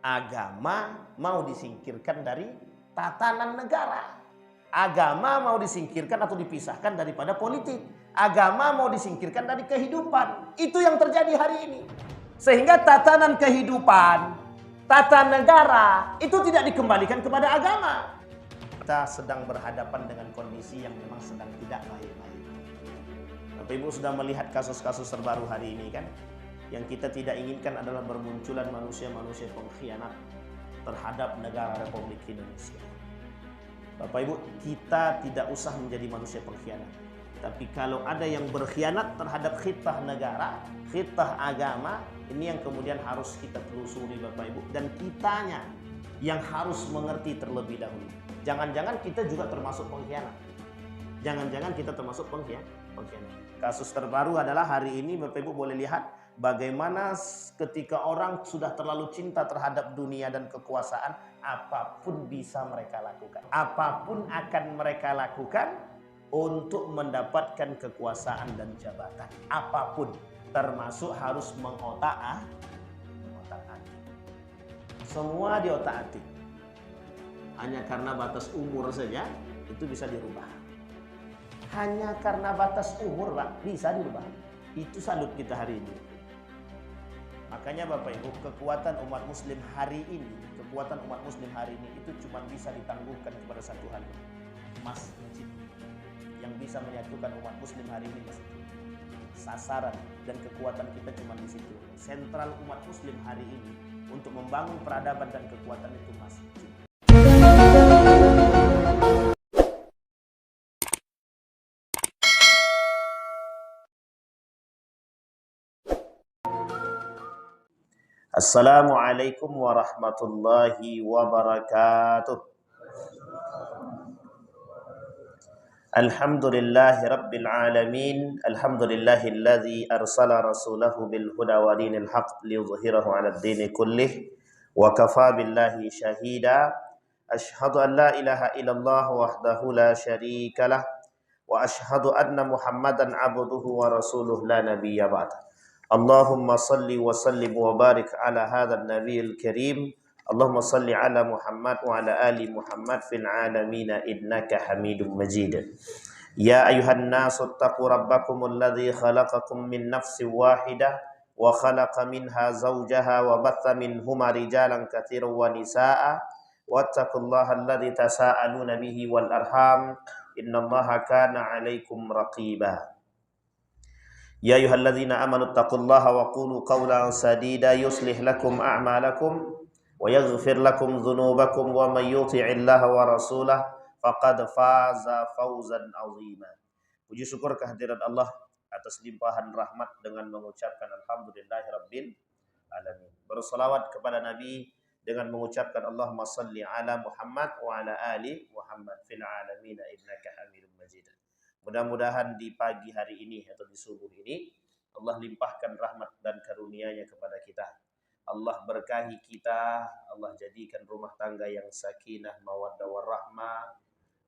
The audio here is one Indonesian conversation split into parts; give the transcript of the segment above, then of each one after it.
Agama mau disingkirkan dari tatanan negara. Agama mau disingkirkan atau dipisahkan daripada politik. Agama mau disingkirkan dari kehidupan. Itu yang terjadi hari ini. Sehingga tatanan kehidupan, tata negara itu tidak dikembalikan kepada agama. Kita sedang berhadapan dengan kondisi yang memang sedang tidak baik-baik. Bapak Ibu sudah melihat kasus-kasus terbaru hari ini kan? Yang kita tidak inginkan adalah bermunculan manusia-manusia pengkhianat terhadap negara Republik Indonesia. Bapak Ibu, kita tidak usah menjadi manusia pengkhianat. Tapi kalau ada yang berkhianat terhadap khitah negara, khitah agama, ini yang kemudian harus kita telusuri Bapak Ibu. Dan kitanya yang harus mengerti terlebih dahulu. Jangan-jangan kita juga termasuk pengkhianat. Jangan-jangan kita termasuk pengkhianat. Kasus terbaru adalah hari ini Bapak Ibu boleh lihat bagaimana ketika orang sudah terlalu cinta terhadap dunia dan kekuasaan, apapun bisa mereka lakukan. Apapun akan mereka lakukan untuk mendapatkan kekuasaan dan jabatan. Apapun, termasuk harus mengotak-atik. Semua diotak-atik. Hanya karena batas umur saja itu bisa dirubah. Hanya karena batas umur Pak bisa dirubah. Itu salut kita hari ini. Makanya Bapak Ibu, kekuatan umat muslim hari ini itu cuma bisa ditangguhkan kepada satu hal. Masjid. Yang bisa menyatukan umat muslim hari ini masjid. Sasaran dan kekuatan kita cuma di situ. Sentral umat muslim hari ini untuk membangun peradaban dan kekuatan itu masjid. Assalamualaikum warahmatullahi wabarakatuh. Alhamdulillahi rabbil alamin. Alhamdulillahilladzi arsala rasulahu bil huda wa dinil haqq liyudhhirahu 'alad dini kullih wa kafa billahi shahida. Asyhadu an la ilaha illallah wahdahu la syarikalah wa asyhadu anna Muhammadan 'abduhu wa rasuluh la nabiyya ba'da. Allahumma salli wa sallim wa barik ala hadzal nabiyil karim. Allahumma salli ala Muhammad wa ala ali Muhammad fil alamin innaka Hamidum Majid. Ya ayuhan nasu taqu rabbakumul ladzi khalaqakum min nafsin wahidah wa khalaqa minha zawjaha wa batha minhuma rijalan katsiran wa nisaa'a wattaqullaha alladzi tasaaluna bihi wal arham innallaha kana 'alaikum raqiba. Ya ayyuhalladzina amanu taqullaha wa qulu qawlan sadida yuslih lakum a'malakum wa yaghfir lakum dhunubakum wa may yuti'illaha wa rasulahu faqad faza fawzan 'azima. Puji syukur kehadirat Allah atas limpahan rahmat dengan mengucapkan alhamdulillahirabbil alamin. Berselawat kepada Nabi dengan mengucapkan Allahumma salli ala Muhammad wa ala ali Muhammad fil alamin innaka Hamidum Majid. Mudah-mudahan di pagi hari ini atau di subuh ini Allah limpahkan rahmat dan karunia-Nya kepada kita. Allah berkahi kita, Allah jadikan rumah tangga yang sakinah, mawaddah warahmah.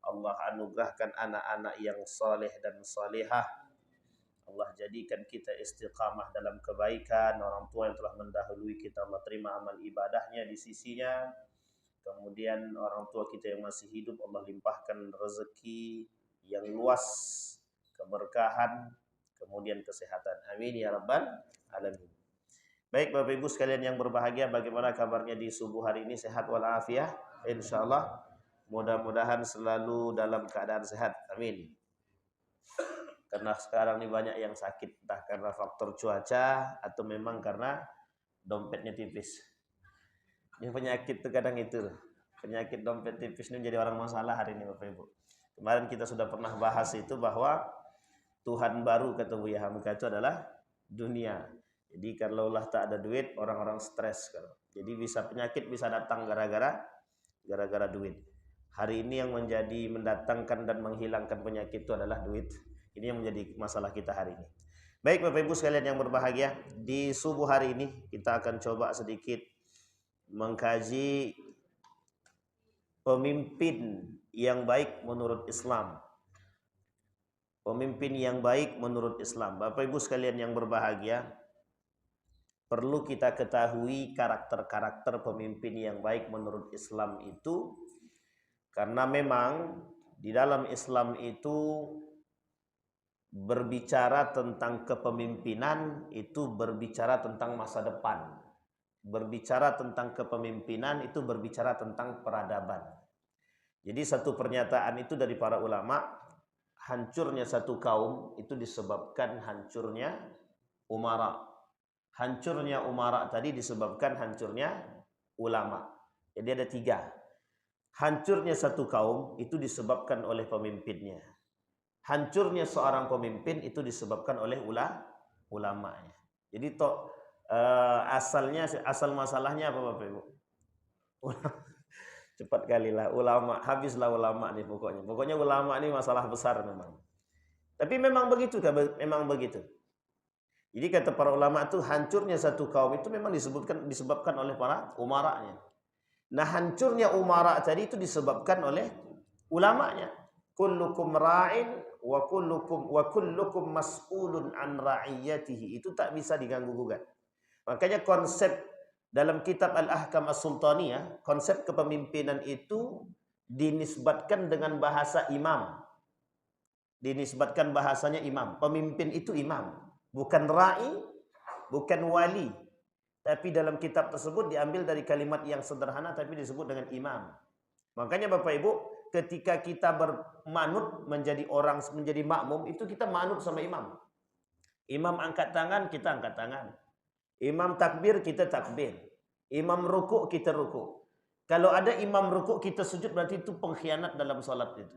Allah anugerahkan anak-anak yang saleh dan salihah. Allah jadikan kita istiqamah dalam kebaikan. Orang tua yang telah mendahului kita, Allah terima amal ibadahnya di sisinya. Kemudian orang tua kita yang masih hidup, Allah limpahkan rezeki yang luas, keberkahan, kemudian kesehatan. Amin ya rabbal alamin. Baik Bapak Ibu sekalian yang berbahagia, bagaimana kabarnya di subuh hari ini? Sehat walafiat insyaallah. Mudah-mudahan selalu dalam keadaan sehat. Amin. Karena sekarang ini banyak yang sakit, entah karena faktor cuaca atau memang karena dompetnya tipis. Yang penyakit itu kadang itu. Penyakit dompet tipis ini menjadi orang masalah hari ini Bapak Ibu. Kemarin kita sudah pernah bahas itu bahwa Tuhan baru kata Buya Hamka itu adalah dunia. Jadi kalaulah tak ada duit, orang-orang stres. Jadi penyakit bisa datang gara-gara duit. Hari ini yang menjadi mendatangkan dan menghilangkan penyakit itu adalah duit. Ini yang menjadi masalah kita hari ini. Baik Bapak Ibu sekalian yang berbahagia, di subuh hari ini kita akan coba sedikit mengkaji pemimpin yang baik menurut Islam. Pemimpin yang baik menurut Islam. Bapak Ibu sekalian yang berbahagia, perlu kita ketahui karakter-karakter pemimpin yang baik menurut Islam itu, karena memang di dalam Islam itu berbicara tentang kepemimpinan itu berbicara tentang masa depan. Berbicara tentang kepemimpinan itu berbicara tentang peradaban. Jadi satu pernyataan itu dari para ulama, hancurnya satu kaum itu disebabkan hancurnya umara. Hancurnya umara tadi disebabkan hancurnya ulama. Jadi ada tiga. Hancurnya satu kaum itu disebabkan oleh pemimpinnya. Hancurnya seorang pemimpin itu disebabkan oleh ulamanya. Jadi asal masalahnya apa Bapak Ibu? Cepat kali lah ulama, habislah ulama nih pokoknya. Pokoknya ulama ini masalah besar memang. Tapi memang begitu, memang begitu. Jadi kata para ulama itu hancurnya satu kaum itu memang disebabkan oleh para umaranya. Nah, hancurnya umara tadi itu disebabkan oleh ulamanya. Kullukum ra'in wa kullukum mas'ulun an ra'iyatihi. Itu tak bisa diganggu gugat. Makanya konsep dalam kitab Al-Ahkam As-Sultaniyah, konsep kepemimpinan itu dinisbatkan dengan bahasa imam. Dinisbatkan bahasanya imam. Pemimpin itu imam, bukan ra'i, bukan wali. Tapi dalam kitab tersebut diambil dari kalimat yang sederhana tapi disebut dengan imam. Makanya Bapak Ibu, ketika kita bermanut menjadi makmum, itu kita manut sama imam. Imam angkat tangan, kita angkat tangan. Imam takbir, kita takbir. Imam rukuk, kita rukuk. Kalau ada imam rukuk, kita sujud, berarti itu pengkhianat dalam salat itu.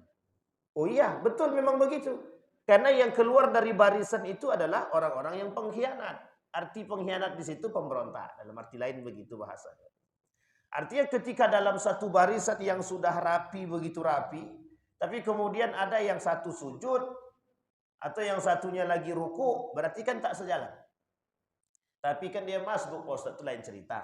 Oh iya, betul memang begitu. Karena yang keluar dari barisan itu adalah orang-orang yang pengkhianat. Arti pengkhianat di situ pemberontak. Dalam arti lain begitu bahasanya. Artinya ketika dalam satu barisan yang sudah rapi, begitu rapi, tapi kemudian ada yang satu sujud, atau yang satunya lagi ruku, berarti kan tak sejalan. Tapi kan dia masbuk, Ustaz, itu lain cerita.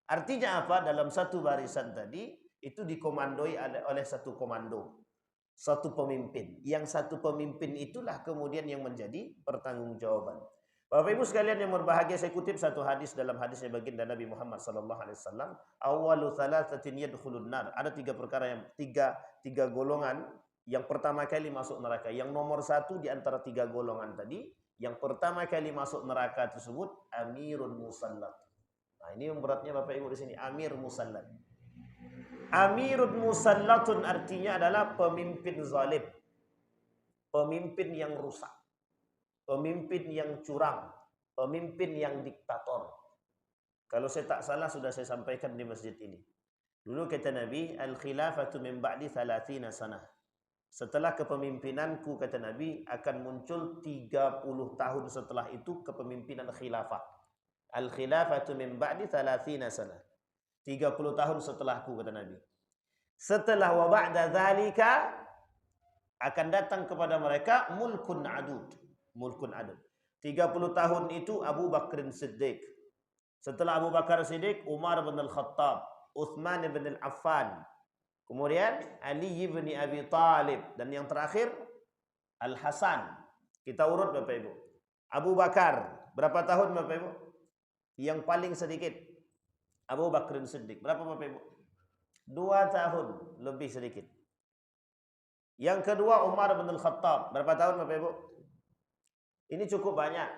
Artinya apa? Dalam satu barisan tadi, itu dikomandoi oleh satu komando. Satu pemimpin. Yang satu pemimpin itulah kemudian yang menjadi pertanggungjawaban. Bapak Ibu sekalian yang berbahagia, saya kutip satu hadis dalam hadisnya baginda Nabi Muhammad SAW. Awalu thalathatin yadkhulun nar. Ada tiga perkara yang tiga golongan yang pertama kali masuk neraka. Yang nomor satu di antara tiga golongan tadi, yang pertama kali masuk neraka tersebut amirun musallat. Nah, ini yang beratnya Bapak Ibu di sini, amir musallat. Amirun musallatun artinya adalah pemimpin zalim. Pemimpin yang rusak. Pemimpin yang curang. Pemimpin yang diktator. Kalau saya tak salah sudah saya sampaikan di masjid ini. Dulu kata Nabi, al-khilafatu min ba'di 30 sanah. Setelah kepemimpinanku, kata Nabi, akan muncul 30 tahun setelah itu kepemimpinan khilafah. Al-khilafatu min ba'di 30 sanah. 30 tahun setelahku, kata Nabi. Setelah wa ba'da dzalika akan datang kepada mereka mulkun adud. Mulkun adud. 30 tahun itu Abu Bakr Siddiq. Setelah Abu Bakar Siddiq, Umar bin Al-Khattab, Uthman bin Al-Affan. Kemudian Ali bin Abi Talib. Dan yang terakhir Al-Hasan. Kita urut Bapak Ibu. Abu Bakar. Berapa tahun Bapak Ibu? Yang paling sedikit. Abu Bakr Siddiq. Berapa Bapak Ibu? 2 tahun lebih sedikit. Yang kedua Umar bin Al-Khattab. Berapa tahun Bapak Ibu? Ini cukup banyak.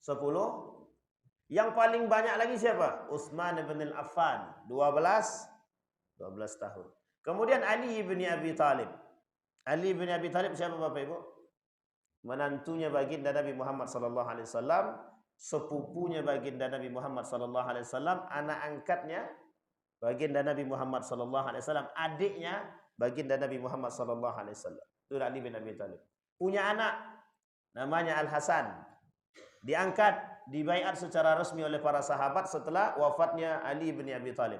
10. Yang paling banyak lagi siapa? Utsman bin Affan. 12 tahun. Kemudian Ali bin Abi Talib. Ali bin Abi Talib siapa Bapak Ibu? Menantunya baginda Nabi Muhammad SAW. Sepupunya baginda Nabi Muhammad SAW. Anak angkatnya baginda Nabi Muhammad SAW. Adiknya baginda Nabi Muhammad SAW. Itu Ali bin Abi Talib. Punya anak namanya Al-Hasan. Diangkat, dibaiat secara resmi oleh para sahabat setelah wafatnya Ali bin Abi Talib.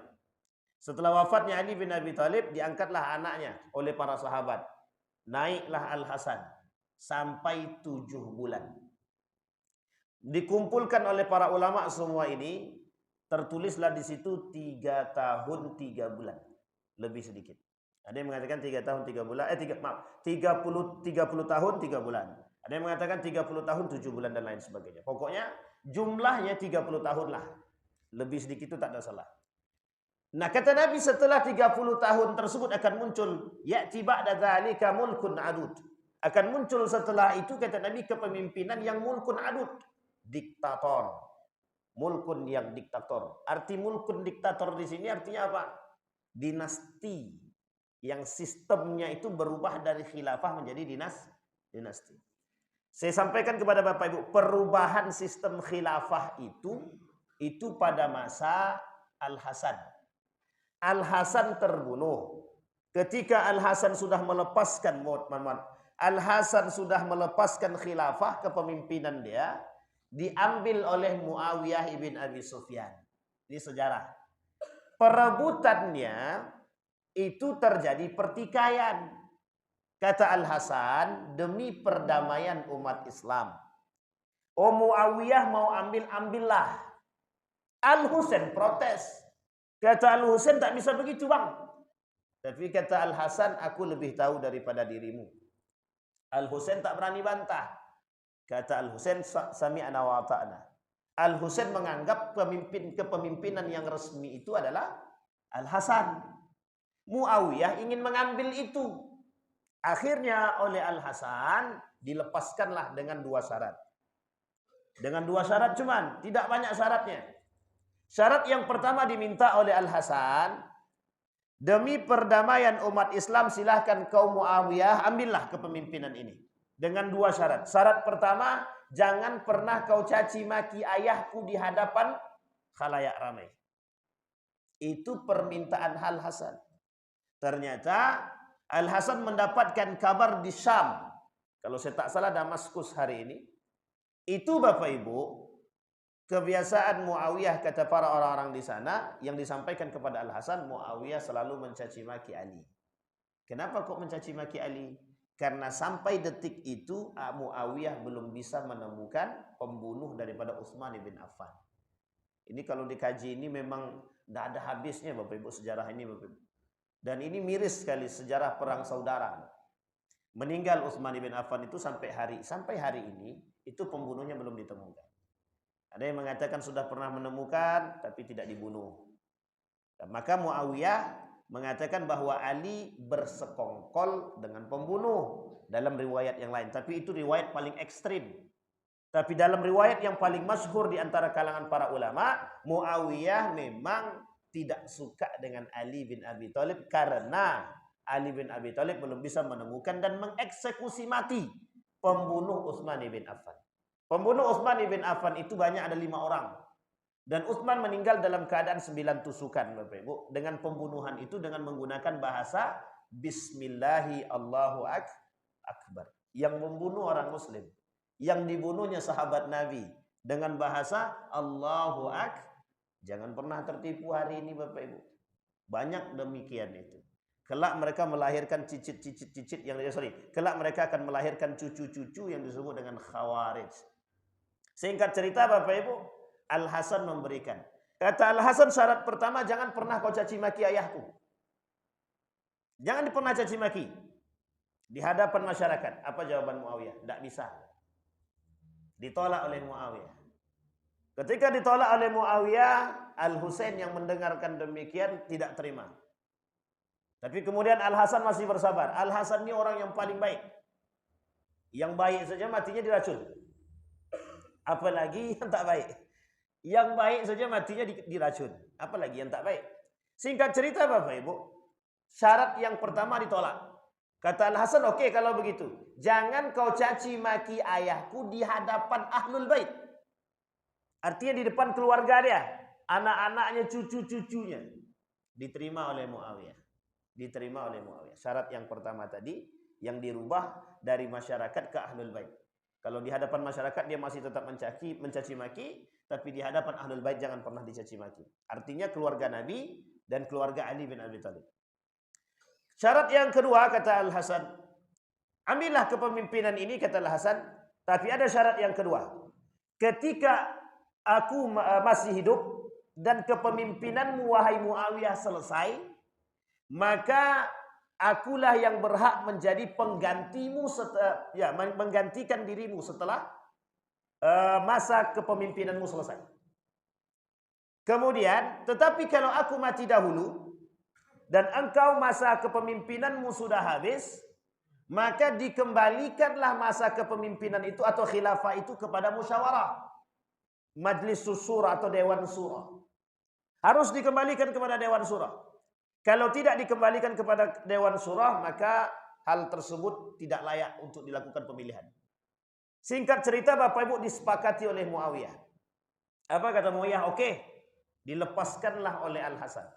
Setelah wafatnya Ali bin Abi Talib, diangkatlah anaknya oleh para sahabat. Naiklah Al-Hasan sampai 7 bulan. Dikumpulkan oleh para ulama semua ini, tertulislah di situ 3 tahun 3 bulan. Lebih sedikit. Ada yang mengatakan 3 tahun 3 bulan, 30 tahun 3 bulan. Ada yang mengatakan 30 tahun 7 bulan dan lain sebagainya. Pokoknya jumlahnya 30 tahun lah. Lebih sedikit itu tak ada salah. Nah, kata Nabi setelah 30 tahun tersebut akan muncul ya'ti ba'da dzalika mulkun adud. Akan muncul setelah itu, kata Nabi, kepemimpinan yang mulkun adud, diktator. Mulkun yang diktator. Arti mulkun diktator di sini artinya apa? Dinasti yang sistemnya itu berubah dari khilafah menjadi dinasti. Saya sampaikan kepada Bapak Ibu, perubahan sistem khilafah itu pada masa Al-Hasan. Al-Hasan terbunuh. Ketika Al-Hasan sudah melepaskan Al-Hasan sudah melepaskan khilafah, kepemimpinan dia diambil oleh Muawiyah ibn Abi Sufyan. Ini sejarah. Perebutannya itu terjadi pertikaian. Kata Al-Hasan, demi perdamaian umat Islam. Oh, Muawiyah mau ambillah. Al-Husain protes. Kata Al-Husain, tak bisa begitu bang. Tapi kata Al-Hasan, aku lebih tahu daripada dirimu. Al-Husain tak berani bantah. Kata Al-Husain, sami'na wa ata'na. Al-Husain menganggap kepemimpinan yang resmi itu adalah Al-Hasan. Muawiyah ingin mengambil itu. Akhirnya oleh Al-Hasan dilepaskanlah dengan 2 syarat. Dengan 2 syarat cuman, tidak banyak syaratnya. Syarat yang pertama diminta oleh Al-Hasan, demi perdamaian umat Islam silahkan kaum Muawiyah ambillah kepemimpinan ini. Dengan 2 syarat. Syarat pertama, jangan pernah kau caci maki ayahku di hadapan khalayak ramai. Itu permintaan Al-Hasan. Ternyata Al-Hasan mendapatkan kabar di Syam. Kalau saya tak salah Damaskus hari ini. Itu Bapak Ibu, kebiasaan Muawiyah, kata para orang-orang di sana yang disampaikan kepada Al-Hasan, Muawiyah selalu mencaci maki Ali. Kenapa kok mencaci maki Ali? Karena sampai detik itu Muawiyah belum bisa menemukan pembunuh daripada Utsman bin Affan. Ini kalau dikaji ini memang tidak ada habisnya Bapak Ibu sejarah ini Bapak Ibu. Dan ini miris sekali sejarah perang saudara. Meninggal Utsman bin Affan itu sampai hari ini itu pembunuhnya belum ditemukan. Ada yang mengatakan sudah pernah menemukan tapi tidak dibunuh. Dan maka Muawiyah mengatakan bahwa Ali bersekongkol dengan pembunuh dalam riwayat yang lain. Tapi itu riwayat paling ekstrim. Tapi dalam riwayat yang paling masyhur di antara kalangan para ulama, Muawiyah memang tidak suka dengan Ali bin Abi Thalib karena Ali bin Abi Thalib belum bisa menemukan dan mengeksekusi mati pembunuh Utsman bin Affan. Pembunuh Utsman bin Affan itu banyak, ada 5 orang. Dan Utsman meninggal dalam keadaan 9 tusukan Bapak Ibu. Dengan pembunuhan itu dengan menggunakan bahasa Bismillahi Allahu Akbar. Yang membunuh orang Muslim. Yang dibunuhnya sahabat Nabi. Dengan bahasa Allahu Akbar. Jangan pernah tertipu hari ini Bapak Ibu. Banyak demikian itu. Kelak mereka melahirkan cicit yang kelak mereka akan melahirkan cucu-cucu yang disebut dengan Khawarij. Singkat cerita Bapak Ibu, Al-Hasan memberikan. Kata Al-Hasan, syarat pertama, jangan pernah kau caci maki ayahku. Jangan pernah caci maki di hadapan masyarakat. Apa jawaban Muawiyah? Tidak bisa. Ditolak oleh Muawiyah. Ketika ditolak oleh Muawiyah, Al-Husain yang mendengarkan demikian tidak terima. Tapi kemudian Al-Hasan masih bersabar. Al-Hasan ini orang yang paling baik. Yang baik saja matinya diracun. Apalagi yang tak baik. Yang baik saja matinya diracun. Apalagi yang tak baik. Singkat cerita Bapak Ibu, syarat yang pertama ditolak. Kata Al-Hasan, oke, kalau begitu. Jangan kau caci maki ayahku di hadapan Ahlul Bait. Artinya di depan keluarga dia. Anak-anaknya, cucu-cucunya. Diterima oleh Muawiyah. Diterima oleh Muawiyah. Syarat yang pertama tadi yang dirubah dari masyarakat ke Ahlul Bait. Kalau di hadapan masyarakat dia masih tetap mencaci maki, tapi di hadapan Ahlul Bait jangan pernah dicaci maki. Artinya keluarga Nabi dan keluarga Ali bin Abi Thalib. Syarat yang kedua kata Al-Hasan, ambillah kepemimpinan ini kata Al-Hasan, tapi ada syarat yang kedua. Ketika aku masih hidup dan kepemimpinanmu wahai Muawiyah selesai, maka akulah yang berhak menjadi penggantimu menggantikan dirimu setelah masa kepemimpinanmu selesai. Kemudian, tetapi kalau aku mati dahulu dan engkau masa kepemimpinanmu sudah habis, maka dikembalikanlah masa kepemimpinan itu atau khilafah itu kepada musyawarah, majlis syura atau dewan syura. Harus dikembalikan kepada dewan syura. Kalau tidak dikembalikan kepada dewan syura, maka hal tersebut tidak layak untuk dilakukan pemilihan. Singkat cerita, Bapak Ibu, disepakati oleh Muawiyah. Apa kata Muawiyah? Oke, dilepaskanlah oleh Al-Hasan.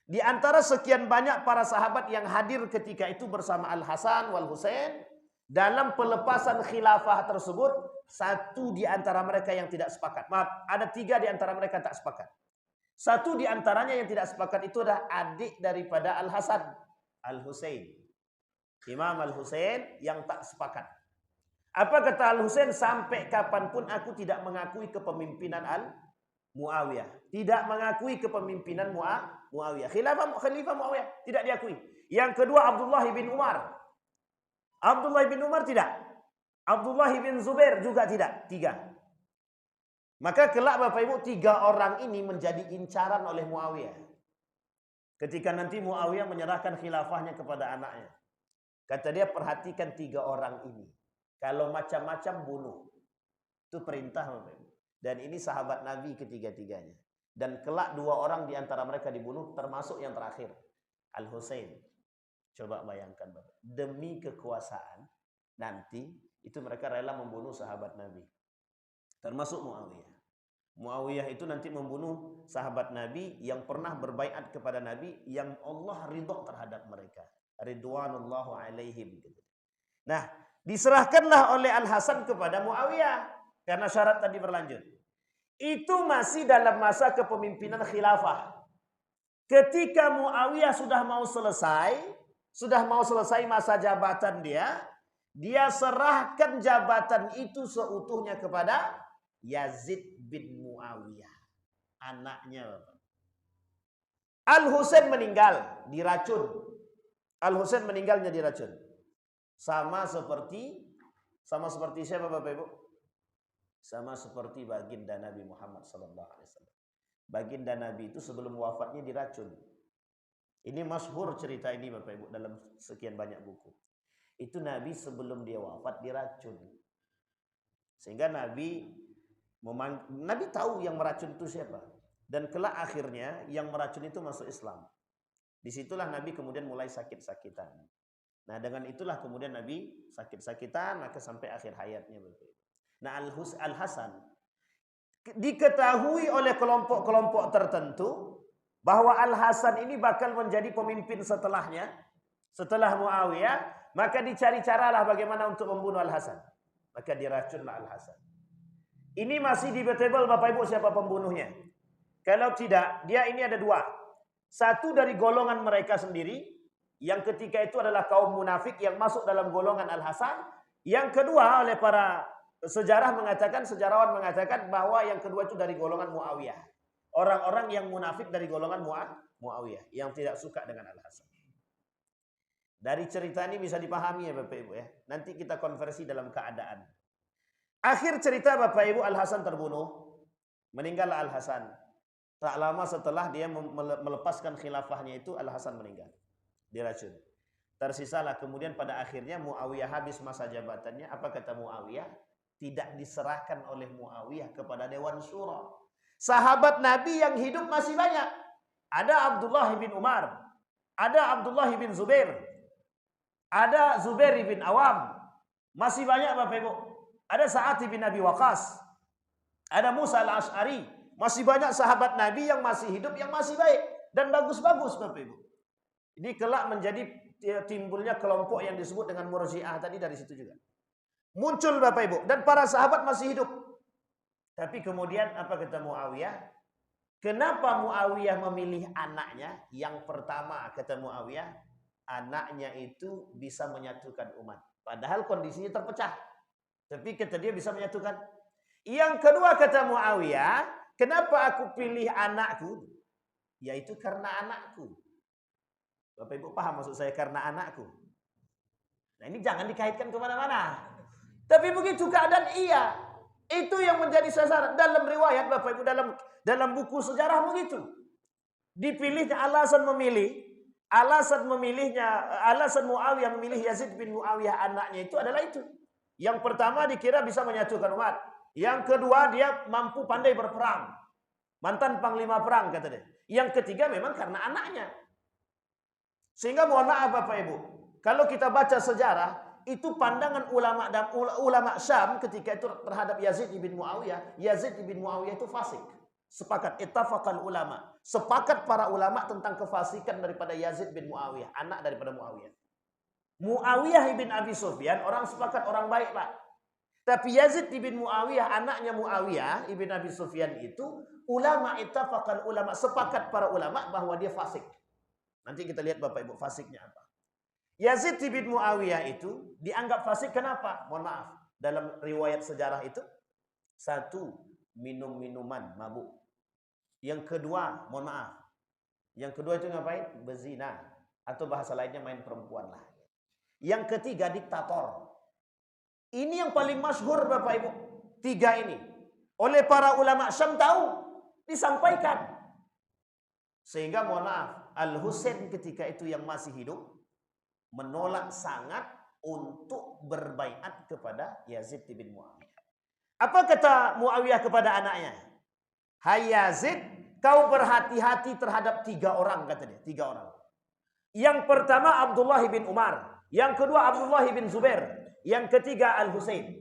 Di antara sekian banyak para sahabat yang hadir ketika itu bersama Al-Hasan wal Husain, dalam pelepasan khilafah tersebut, satu di antara mereka yang tidak sepakat. Maaf, ada 3 di antara mereka tak sepakat. Satu di antaranya yang tidak sepakat itu adalah adik daripada Al-Hasan, Al-Husain. Imam Al-Husain yang tak sepakat. Apa kata Al-Husain? Sampai kapanpun aku tidak mengakui kepemimpinan Muawiyah. Tidak mengakui kepemimpinan Muawiyah. Khalifah Muawiyah tidak diakui. Yang kedua Abdullah bin Umar. Abdullah bin Umar tidak. Abdullah bin Zubair juga tidak. 3. Maka kelak Bapak Ibu, 3 orang ini menjadi incaran oleh Muawiyah. Ketika nanti Muawiyah menyerahkan khilafahnya kepada anaknya. Kata dia, perhatikan 3 orang ini. Kalau macam-macam bunuh. Itu perintah Bapak Ibu. Dan ini sahabat Nabi ketiga-tiganya. Dan kelak 2 orang di antara mereka dibunuh, termasuk yang terakhir, Al-Husain. Coba bayangkan Bapak. Demi kekuasaan, nanti itu mereka rela membunuh sahabat Nabi. Termasuk Muawiyah. Muawiyah itu nanti membunuh sahabat Nabi yang pernah berbaiat kepada Nabi, yang Allah ridho terhadap mereka. Ridwanullahu alaihim. Nah, diserahkanlah oleh Al-Hasan kepada Muawiyah. Karena syarat tadi berlanjut. Itu masih dalam masa kepemimpinan khilafah. Ketika Muawiyah sudah mau selesai masa jabatan dia serahkan jabatan itu seutuhnya kepada Yazid bin Muawiyah, anaknya. Al-Husain meninggal diracun. Al-Husain meninggalnya diracun. Sama seperti siapa Bapak Ibu? Sama seperti baginda Nabi Muhammad SAW. Baginda Nabi itu sebelum wafatnya diracun. Ini masyhur cerita ini Bapak Ibu dalam sekian banyak buku. Itu Nabi sebelum dia wafat diracun. Sehingga Nabi tahu yang meracun itu siapa. Dan kelak akhirnya yang meracun itu masuk Islam. Disitulah Nabi kemudian mulai sakit-sakitan. Nah dengan itulah kemudian Nabi sakit-sakitan maka sampai akhir hayatnya. Nah Al-Hasan diketahui oleh kelompok-kelompok tertentu bahwa Al-Hasan ini bakal menjadi pemimpin setelahnya. Setelah Muawiyah, maka dicari caralah bagaimana untuk membunuh Al-Hasan. Maka diracunlah Al-Hasan. Ini masih debatable Bapak Ibu siapa pembunuhnya. Kalau tidak, dia ini ada 2. Satu dari golongan mereka sendiri, yang ketika itu adalah kaum munafik yang masuk dalam golongan Al-Hasan. Yang kedua oleh para sejarawan mengatakan bahwa yang kedua itu dari golongan Muawiyah. Orang-orang yang munafik dari golongan Muawiyah yang tidak suka dengan Al-Hasan. Dari cerita ini bisa dipahami ya Bapak Ibu ya. Nanti kita konversi dalam keadaan. Akhir cerita Bapak Ibu, Al-Hasan terbunuh. Meninggal Al-Hasan. Tak lama setelah dia melepaskan khilafahnya itu, Al-Hasan meninggal. Diracun. Tersisalah kemudian pada akhirnya Muawiyah habis masa jabatannya. Apa kata Muawiyah? Tidak diserahkan oleh Muawiyah kepada Dewan Syura. Sahabat Nabi yang hidup masih banyak. Ada Abdullah bin Umar. Ada Abdullah bin Zubair. Ada Zubair bin Awam. Masih banyak Bapak Ibu. Ada Sa'ad bin Abi Waqqas. Ada Musa al-Ash'ari. Masih banyak sahabat Nabi yang masih hidup, yang masih baik. Dan bagus-bagus Bapak Ibu. Ini kelak menjadi timbulnya kelompok yang disebut dengan Murji'ah tadi dari situ juga. Muncul Bapak Ibu. Dan para sahabat masih hidup. Tapi kemudian apa kata Muawiyah? Kenapa Muawiyah memilih anaknya? Yang pertama kata Muawiyah, anaknya itu bisa menyatukan umat. Padahal kondisinya terpecah. Tapi kata dia bisa menyatukan. Yang kedua kata Muawiyah, kenapa aku pilih anakku? Yaitu karena anakku. Bapak Ibu paham maksud saya karena anakku? Nah ini jangan dikaitkan kemana-mana. Tapi begitu keadaan iya. Itu yang menjadi sasaran. Dalam riwayat Bapak Ibu, dalam buku sejarah begitu. Dipilihnya alasan Muawiyah memilih Yazid bin Muawiyah anaknya itu adalah itu. Yang pertama dikira bisa menyatukan umat. Yang kedua dia mampu pandai berperang. Mantan panglima perang kata dia. Yang ketiga memang karena anaknya. Sehingga mohon maaf Bapak Ibu, kalau kita baca sejarah, itu pandangan ulama Syam ketika itu terhadap Yazid bin Muawiyah. Yazid bin Muawiyah itu fasik. Sepakat, ittafaqal ulama. Sepakat para ulama tentang kefasikan daripada Yazid bin Muawiyah, anak daripada Muawiyah. Muawiyah bin Abi Sufyan, orang sepakat orang baik, Pak. Tapi Yazid bin Muawiyah, anaknya Muawiyah ibn Abi Sufyan itu, ulama ittafaqal ulama, sepakat para ulama bahwa dia fasik. Nanti kita lihat Bapak Ibu fasiknya apa. Yazid bin Muawiyah itu dianggap fasik kenapa? Mohon maaf. Dalam riwayat sejarah itu, satu, minum minuman mabuk. Yang kedua, mohon maaf. Yang kedua itu ngapain? Berzina. Atau bahasa lainnya main perempuan lah. Yang ketiga, diktator. Ini yang paling masyhur Bapak Ibu. Tiga ini. Oleh para ulama Syam tahu. Disampaikan. Sehingga mohon maaf. Al-Husain ketika itu yang masih hidup. Menolak sangat untuk berbaiat kepada Yazid bin Muawiyah. Apa kata Muawiyah kepada anaknya? Hai Yazid, kau berhati-hati terhadap 3 orang, kata dia. 3 orang. Yang pertama Abdullah bin Umar. Yang kedua Abdullah bin Zubair. Yang ketiga Al-Husain.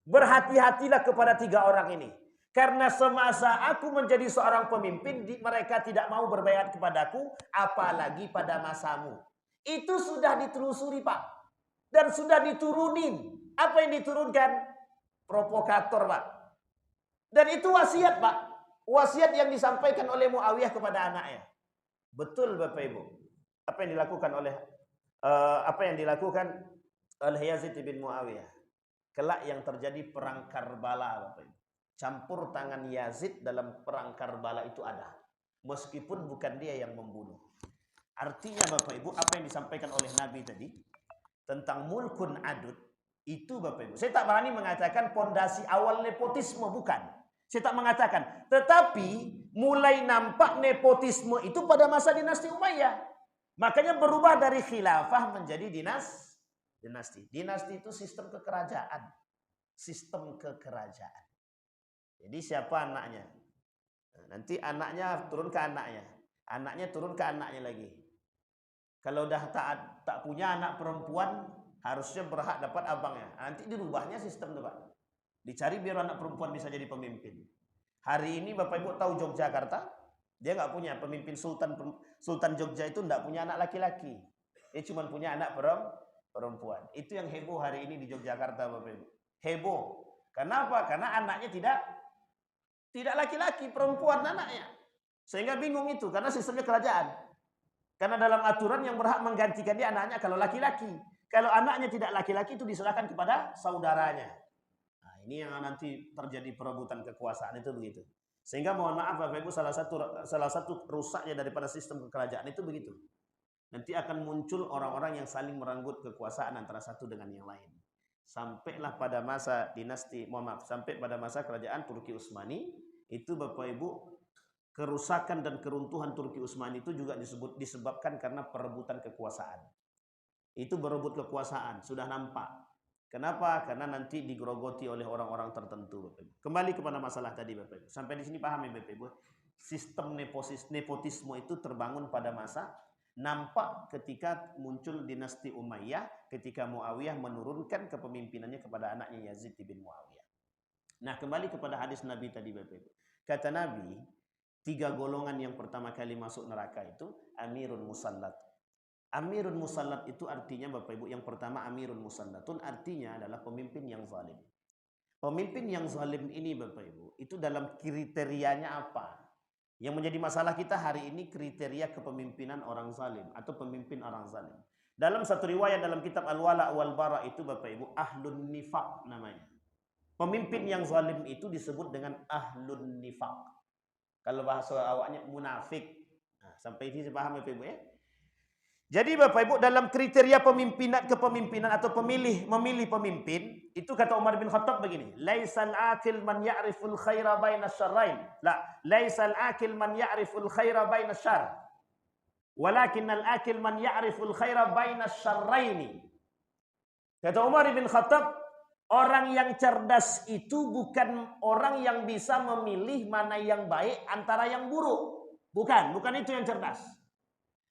Berhati-hatilah kepada 3 orang ini. Karena semasa aku menjadi seorang pemimpin, mereka tidak mau berbaiat kepadaku, apalagi pada masamu. Itu sudah ditelusuri Pak. Dan sudah diturunin. Apa yang diturunkan? Provokator Pak. Dan itu wasiat Pak. Wasiat yang disampaikan oleh Muawiyah kepada anaknya. Betul Bapak Ibu. Apa yang dilakukan oleh Yazid bin Muawiyah. Kelak yang terjadi perang Karbala Bapak Ibu. Campur tangan Yazid dalam perang Karbala itu ada. Meskipun bukan dia yang membunuh. Artinya Bapak Ibu, apa yang disampaikan oleh Nabi tadi tentang mulkun adud itu Bapak Ibu. Saya tak berani mengatakan pondasi awal nepotisme, bukan. Saya tak mengatakan, tetapi mulai nampak nepotisme itu pada masa dinasti Umayyah. Makanya berubah dari khilafah menjadi dinasti. Dinasti itu sistem kekerajaan. Sistem kekerajaan. Jadi siapa anaknya? Nanti anaknya turun ke anaknya. Anaknya turun ke anaknya lagi. Kalau dah tak punya anak perempuan, harusnya berhak dapat abangnya. Nanti dirubahnya sistem itu Pak. Dicari biar anak perempuan bisa jadi pemimpin. Hari ini Bapak Ibu tahu Yogyakarta, dia nggak punya pemimpin Sultan Jogja itu nggak punya anak laki-laki. Dia cuma punya anak perempuan. Itu yang heboh hari ini di Yogyakarta Bapak Ibu. Heboh. Kenapa? Karena anaknya tidak laki-laki, perempuan anaknya. Sehingga bingung itu karena sistemnya kerajaan. Karena dalam aturan yang berhak menggantikan dia anaknya kalau laki-laki. Kalau anaknya tidak laki-laki itu diserahkan kepada saudaranya. Nah, ini yang nanti terjadi perebutan kekuasaan itu begitu. Sehingga mohon maaf Bapak Ibu, salah satu rusaknya daripada sistem kekerajaan itu begitu. Nanti akan muncul orang-orang yang saling merenggut kekuasaan antara satu dengan yang lain. Sampailah pada masa sampai pada masa kerajaan Turki Utsmani, itu Bapak Ibu, kerusakan dan keruntuhan Turki Utsmani itu juga disebabkan karena perebutan kekuasaan. Itu berebut kekuasaan, sudah nampak. Kenapa? Karena nanti digerogoti oleh orang-orang tertentu Bapak Ibu. Kembali kepada masalah tadi Bapak Ibu. Sampai di sini paham ya Bapak Ibu? Sistem nepotisme itu terbangun pada masa nampak ketika muncul dinasti Umayyah, ketika Muawiyah menurunkan kepemimpinannya kepada anaknya Yazid bin Muawiyah. Nah, kembali kepada hadis Nabi tadi Bapak Ibu. Kata Nabi, 3 golongan yang pertama kali masuk neraka itu Amirun Musallat. Amirun Musallat itu artinya Bapak Ibu, yang pertama Amirun Musallatun artinya adalah pemimpin yang zalim. Pemimpin yang zalim ini Bapak Ibu, itu dalam kriterianya apa? Yang menjadi masalah kita hari ini kriteria kepemimpinan orang zalim atau pemimpin orang zalim. Dalam satu riwayat dalam kitab Al-Wala wal Bara itu Bapak Ibu, ahlun nifaq namanya. Pemimpin yang zalim itu disebut dengan ahlun nifaq. Kalau bahasa awaknya munafik. Nah, sampai ini paham Bapak Ibu ya? Jadi Bapak Ibu, dalam kriteria kepemimpinan atau memilih pemimpin, Itu kata Umar bin Khattab begini, laisal akil man ya'riful khaira bainas syarrain. La, laisal akil man ya'riful khaira bainas syarr. Walakinnal akil man ya'riful khaira bainas syarraini. Kata Umar bin Khattab, orang yang cerdas itu bukan orang yang bisa memilih mana yang baik antara yang buruk. Bukan itu yang cerdas.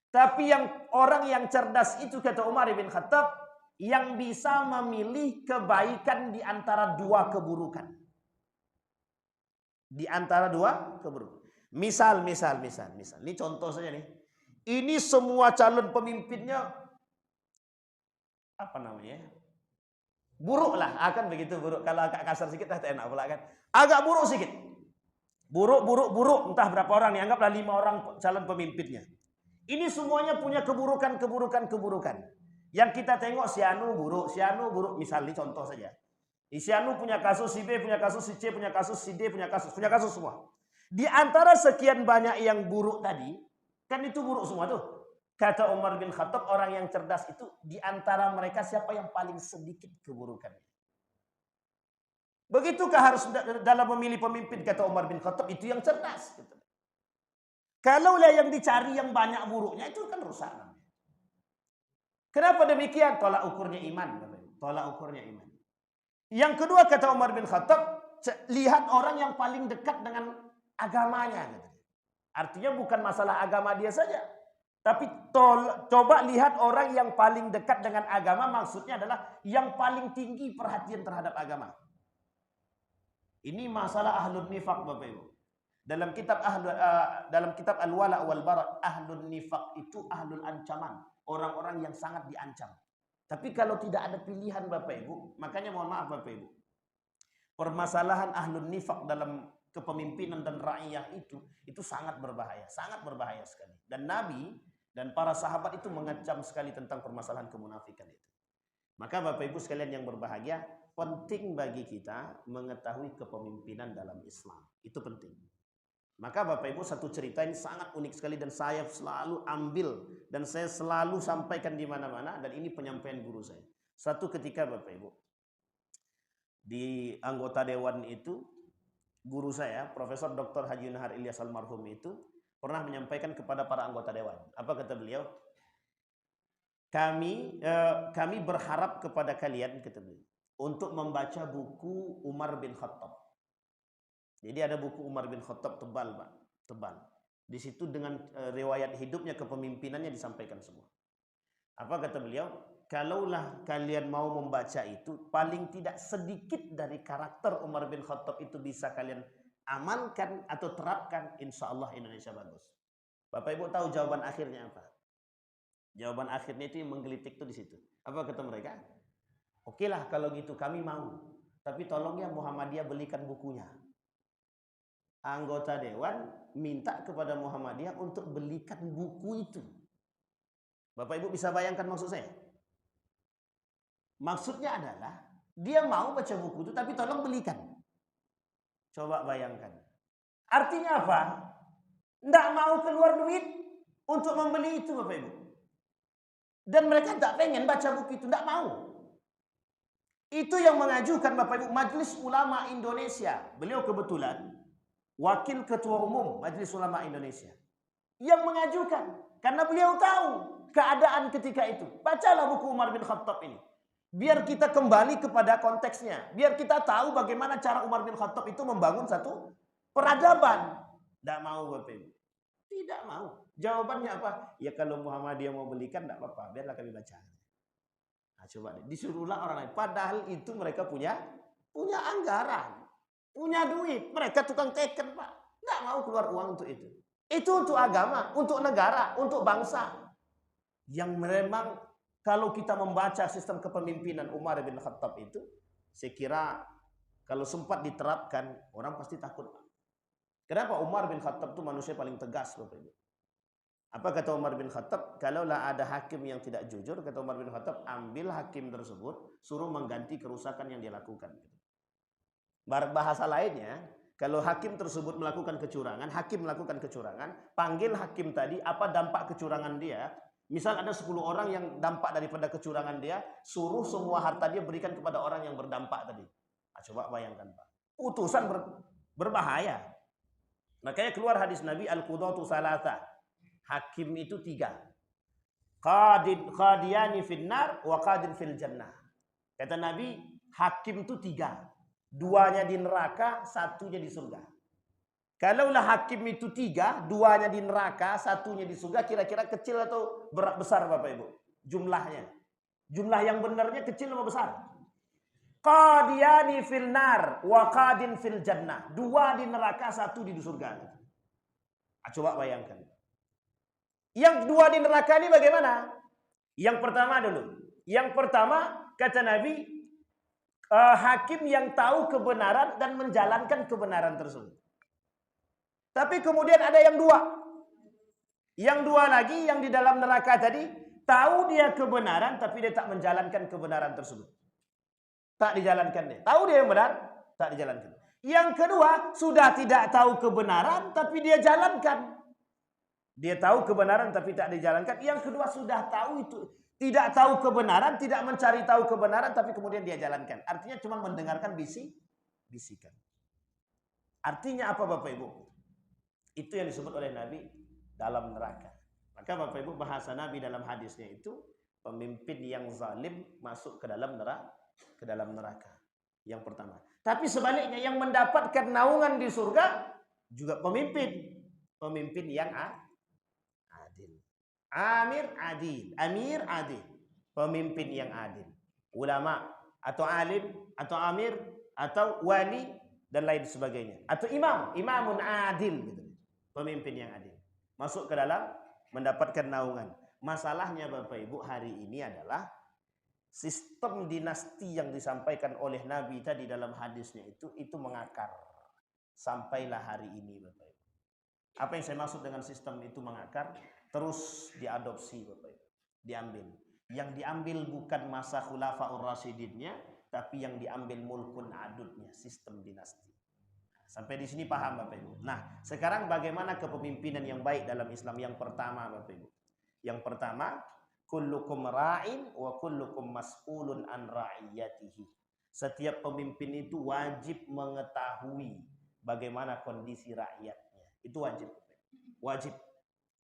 Tapi orang yang cerdas itu kata Umar bin Khattab yang bisa memilih kebaikan di antara dua keburukan. Di antara dua keburukan. Misal. Ini contoh saja nih. Ini semua calon pemimpinnya apa namanya? Buruk lah, akan begitu buruk. Kalau agak kasar sedikit tak enak pula kan. Agak buruk sedikit. Buruk. Entah berapa orang nih, anggaplah 5 orang calon pemimpinnya. Ini semuanya punya keburukan. Yang kita tengok si Anu buruk, misal ini contoh saja. Si Anu punya kasus, si B punya kasus, si C punya kasus, si D punya kasus semua. Di antara sekian banyak yang buruk tadi, kan itu buruk semua tuh. Kata Umar bin Khattab, orang yang cerdas itu di antara mereka siapa yang paling sedikit keburukannya. Begitukah harus dalam memilih pemimpin, kata Umar bin Khattab, itu yang cerdas. Kalaulah yang dicari yang banyak buruknya, itu kan rusak. Kenapa demikian? Tolak ukurnya iman. Yang kedua kata Umar bin Khattab, lihat orang yang paling dekat dengan agamanya. Artinya bukan masalah agama dia saja. Tapi coba lihat orang yang paling dekat dengan agama, maksudnya adalah yang paling tinggi perhatian terhadap agama. Ini masalah ahlun nifaq Bapak Ibu. Dalam kitab Al-Wala wal Bara, ahlun nifaq itu ahlul ancaman. Orang-orang yang sangat diancam. Tapi kalau tidak ada pilihan Bapak Ibu, makanya mohon maaf Bapak Ibu. Permasalahan ahlun nifaq dalam kepemimpinan dan ra'iyah itu sangat berbahaya sekali. Dan Nabi dan para sahabat itu mengecam sekali tentang permasalahan kemunafikan itu. Maka Bapak Ibu sekalian yang berbahagia, penting bagi kita mengetahui kepemimpinan dalam Islam. Itu penting. Maka Bapak Ibu satu cerita ini sangat unik sekali dan saya selalu ambil dan saya selalu sampaikan di mana-mana dan ini penyampaian guru saya. Satu ketika Bapak Ibu di anggota dewan itu guru saya Profesor Dr. Haji Nahar Ilyas almarhum itu pernah menyampaikan kepada para anggota dewan. Apa kata beliau? Kami berharap kepada kalian kata beliau untuk membaca buku Umar bin Khattab. Jadi ada buku Umar bin Khattab tebal, Pak. Tebal. Di situ dengan riwayat hidupnya, kepemimpinannya disampaikan semua. Apa kata beliau? Kalaulah kalian mau membaca itu, paling tidak sedikit dari karakter Umar bin Khattab itu bisa kalian amalkan atau terapkan, insya Allah Indonesia bagus. Bapak Ibu tahu jawaban akhirnya apa? Jawaban akhirnya itu yang menggelitik itu di situ. Apa kata mereka? Oke lah kalau gitu kami mau. Tapi tolong ya Muhammadiyah belikan bukunya. Anggota dewan minta kepada Muhammadiyah untuk belikan buku itu. Bapak Ibu bisa bayangkan maksud saya? Maksudnya adalah dia mau baca buku itu tapi tolong belikan. Coba bayangkan. Artinya apa? Tidak mau keluar duit untuk membeli itu Bapak Ibu. Dan mereka tak pengen baca buku itu, tidak mau. Itu yang mengajukan Bapak Ibu Majelis Ulama Indonesia. Beliau kebetulan Wakil Ketua Umum Majelis Ulama Indonesia yang mengajukan karena beliau tahu keadaan ketika itu. Bacalah buku Umar bin Khattab ini. Biar kita kembali kepada konteksnya. Biar kita tahu bagaimana cara Umar bin Khattab itu membangun satu peradaban. Tidak mau Bapak Ibu. Tidak mau. Jawabannya apa? Ya kalau Muhammadiyah mau belikan tidak apa-apa. Biarlah kami baca. Nah, coba deh. Disuruhlah orang lain. Padahal itu mereka punya anggaran. Punya duit, mereka tukang teken Pak. Nggak mau keluar uang untuk itu. Itu untuk agama, untuk negara, untuk bangsa. Yang memang kalau kita membaca sistem kepemimpinan Umar bin Khattab itu, saya kira kalau sempat diterapkan, orang pasti takut Pak. Kenapa? Umar bin Khattab itu manusia paling tegas Bapak Ibu. Apa kata Umar bin Khattab? Kalaulah ada hakim yang tidak jujur, kata Umar bin Khattab, ambil hakim tersebut, suruh mengganti kerusakan yang dia lakukan. Bahasa lainnya, kalau hakim tersebut melakukan kecurangan, panggil hakim tadi, apa dampak kecurangan dia, Misal ada 10 orang yang dampak daripada kecurangan dia, suruh semua harta dia berikan kepada orang yang berdampak tadi. Nah, coba bayangkan Pak. Putusan berbahaya. Makanya keluar hadis Nabi, al-qudatu salasa. Hakim itu 3. Qadiyani fil nar wa qadin fil jannah. Kata Nabi, hakim itu 3. 2-nya di neraka, 1-nya di surga. Kalaulah hakim itu 3, 2-nya di neraka, 1-nya di surga, kira-kira kecil atau besar Bapak Ibu? Jumlahnya. Jumlah yang benarnya kecil atau besar? Qadiyani fil nar wa qadin fil jannah. 2 di neraka, 1 di surga. Coba bayangkan. Yang 2 di neraka ini bagaimana? Yang pertama dulu. Yang pertama kata Nabi, hakim yang tahu kebenaran dan menjalankan kebenaran tersebut. Tapi kemudian ada yang 2. Yang 2 lagi yang di dalam neraka tadi, tahu dia kebenaran tapi dia tak menjalankan kebenaran tersebut. Tak dijalankan dia. Tahu dia yang benar, tak dijalankan. Yang kedua, sudah tidak tahu kebenaran tapi dia jalankan. Dia tahu kebenaran tapi tak dijalankan. Yang kedua sudah tahu itu, tidak tahu kebenaran, tidak mencari tahu kebenaran tapi kemudian dia jalankan. Artinya cuma mendengarkan bisikan. Artinya apa Bapak Ibu? Itu yang disebut oleh Nabi dalam neraka. Maka Bapak Ibu, bahasa Nabi dalam hadisnya itu, pemimpin yang zalim masuk ke dalam neraka. Yang pertama. Tapi sebaliknya yang mendapatkan naungan di surga juga pemimpin. Pemimpin yang adil. Amir adil. Pemimpin yang adil. Ulama atau alim atau amir atau wali dan lain sebagainya. Atau imamun adil gitu. Pemimpin yang adil. Masuk ke dalam mendapatkan naungan. Masalahnya Bapak Ibu hari ini adalah sistem dinasti yang disampaikan oleh Nabi tadi dalam hadisnya itu mengakar. Sampailah hari ini Bapak Ibu. Apa yang saya maksud dengan sistem itu mengakar? Terus diadopsi Bapak Ibu. Diambil. Yang diambil bukan masa khulafaur rasyidinnya, tapi yang diambil mulkun adudnya, sistem dinasti. Sampai di sini paham Bapak Ibu. Nah, sekarang bagaimana kepemimpinan yang baik dalam Islam? Yang pertama Bapak Ibu. Yang pertama, kullukum ra'in wa kullukum mas'ulun an ra'iyatihi. Setiap pemimpin itu wajib mengetahui bagaimana kondisi rakyatnya. Itu wajib. Wajib.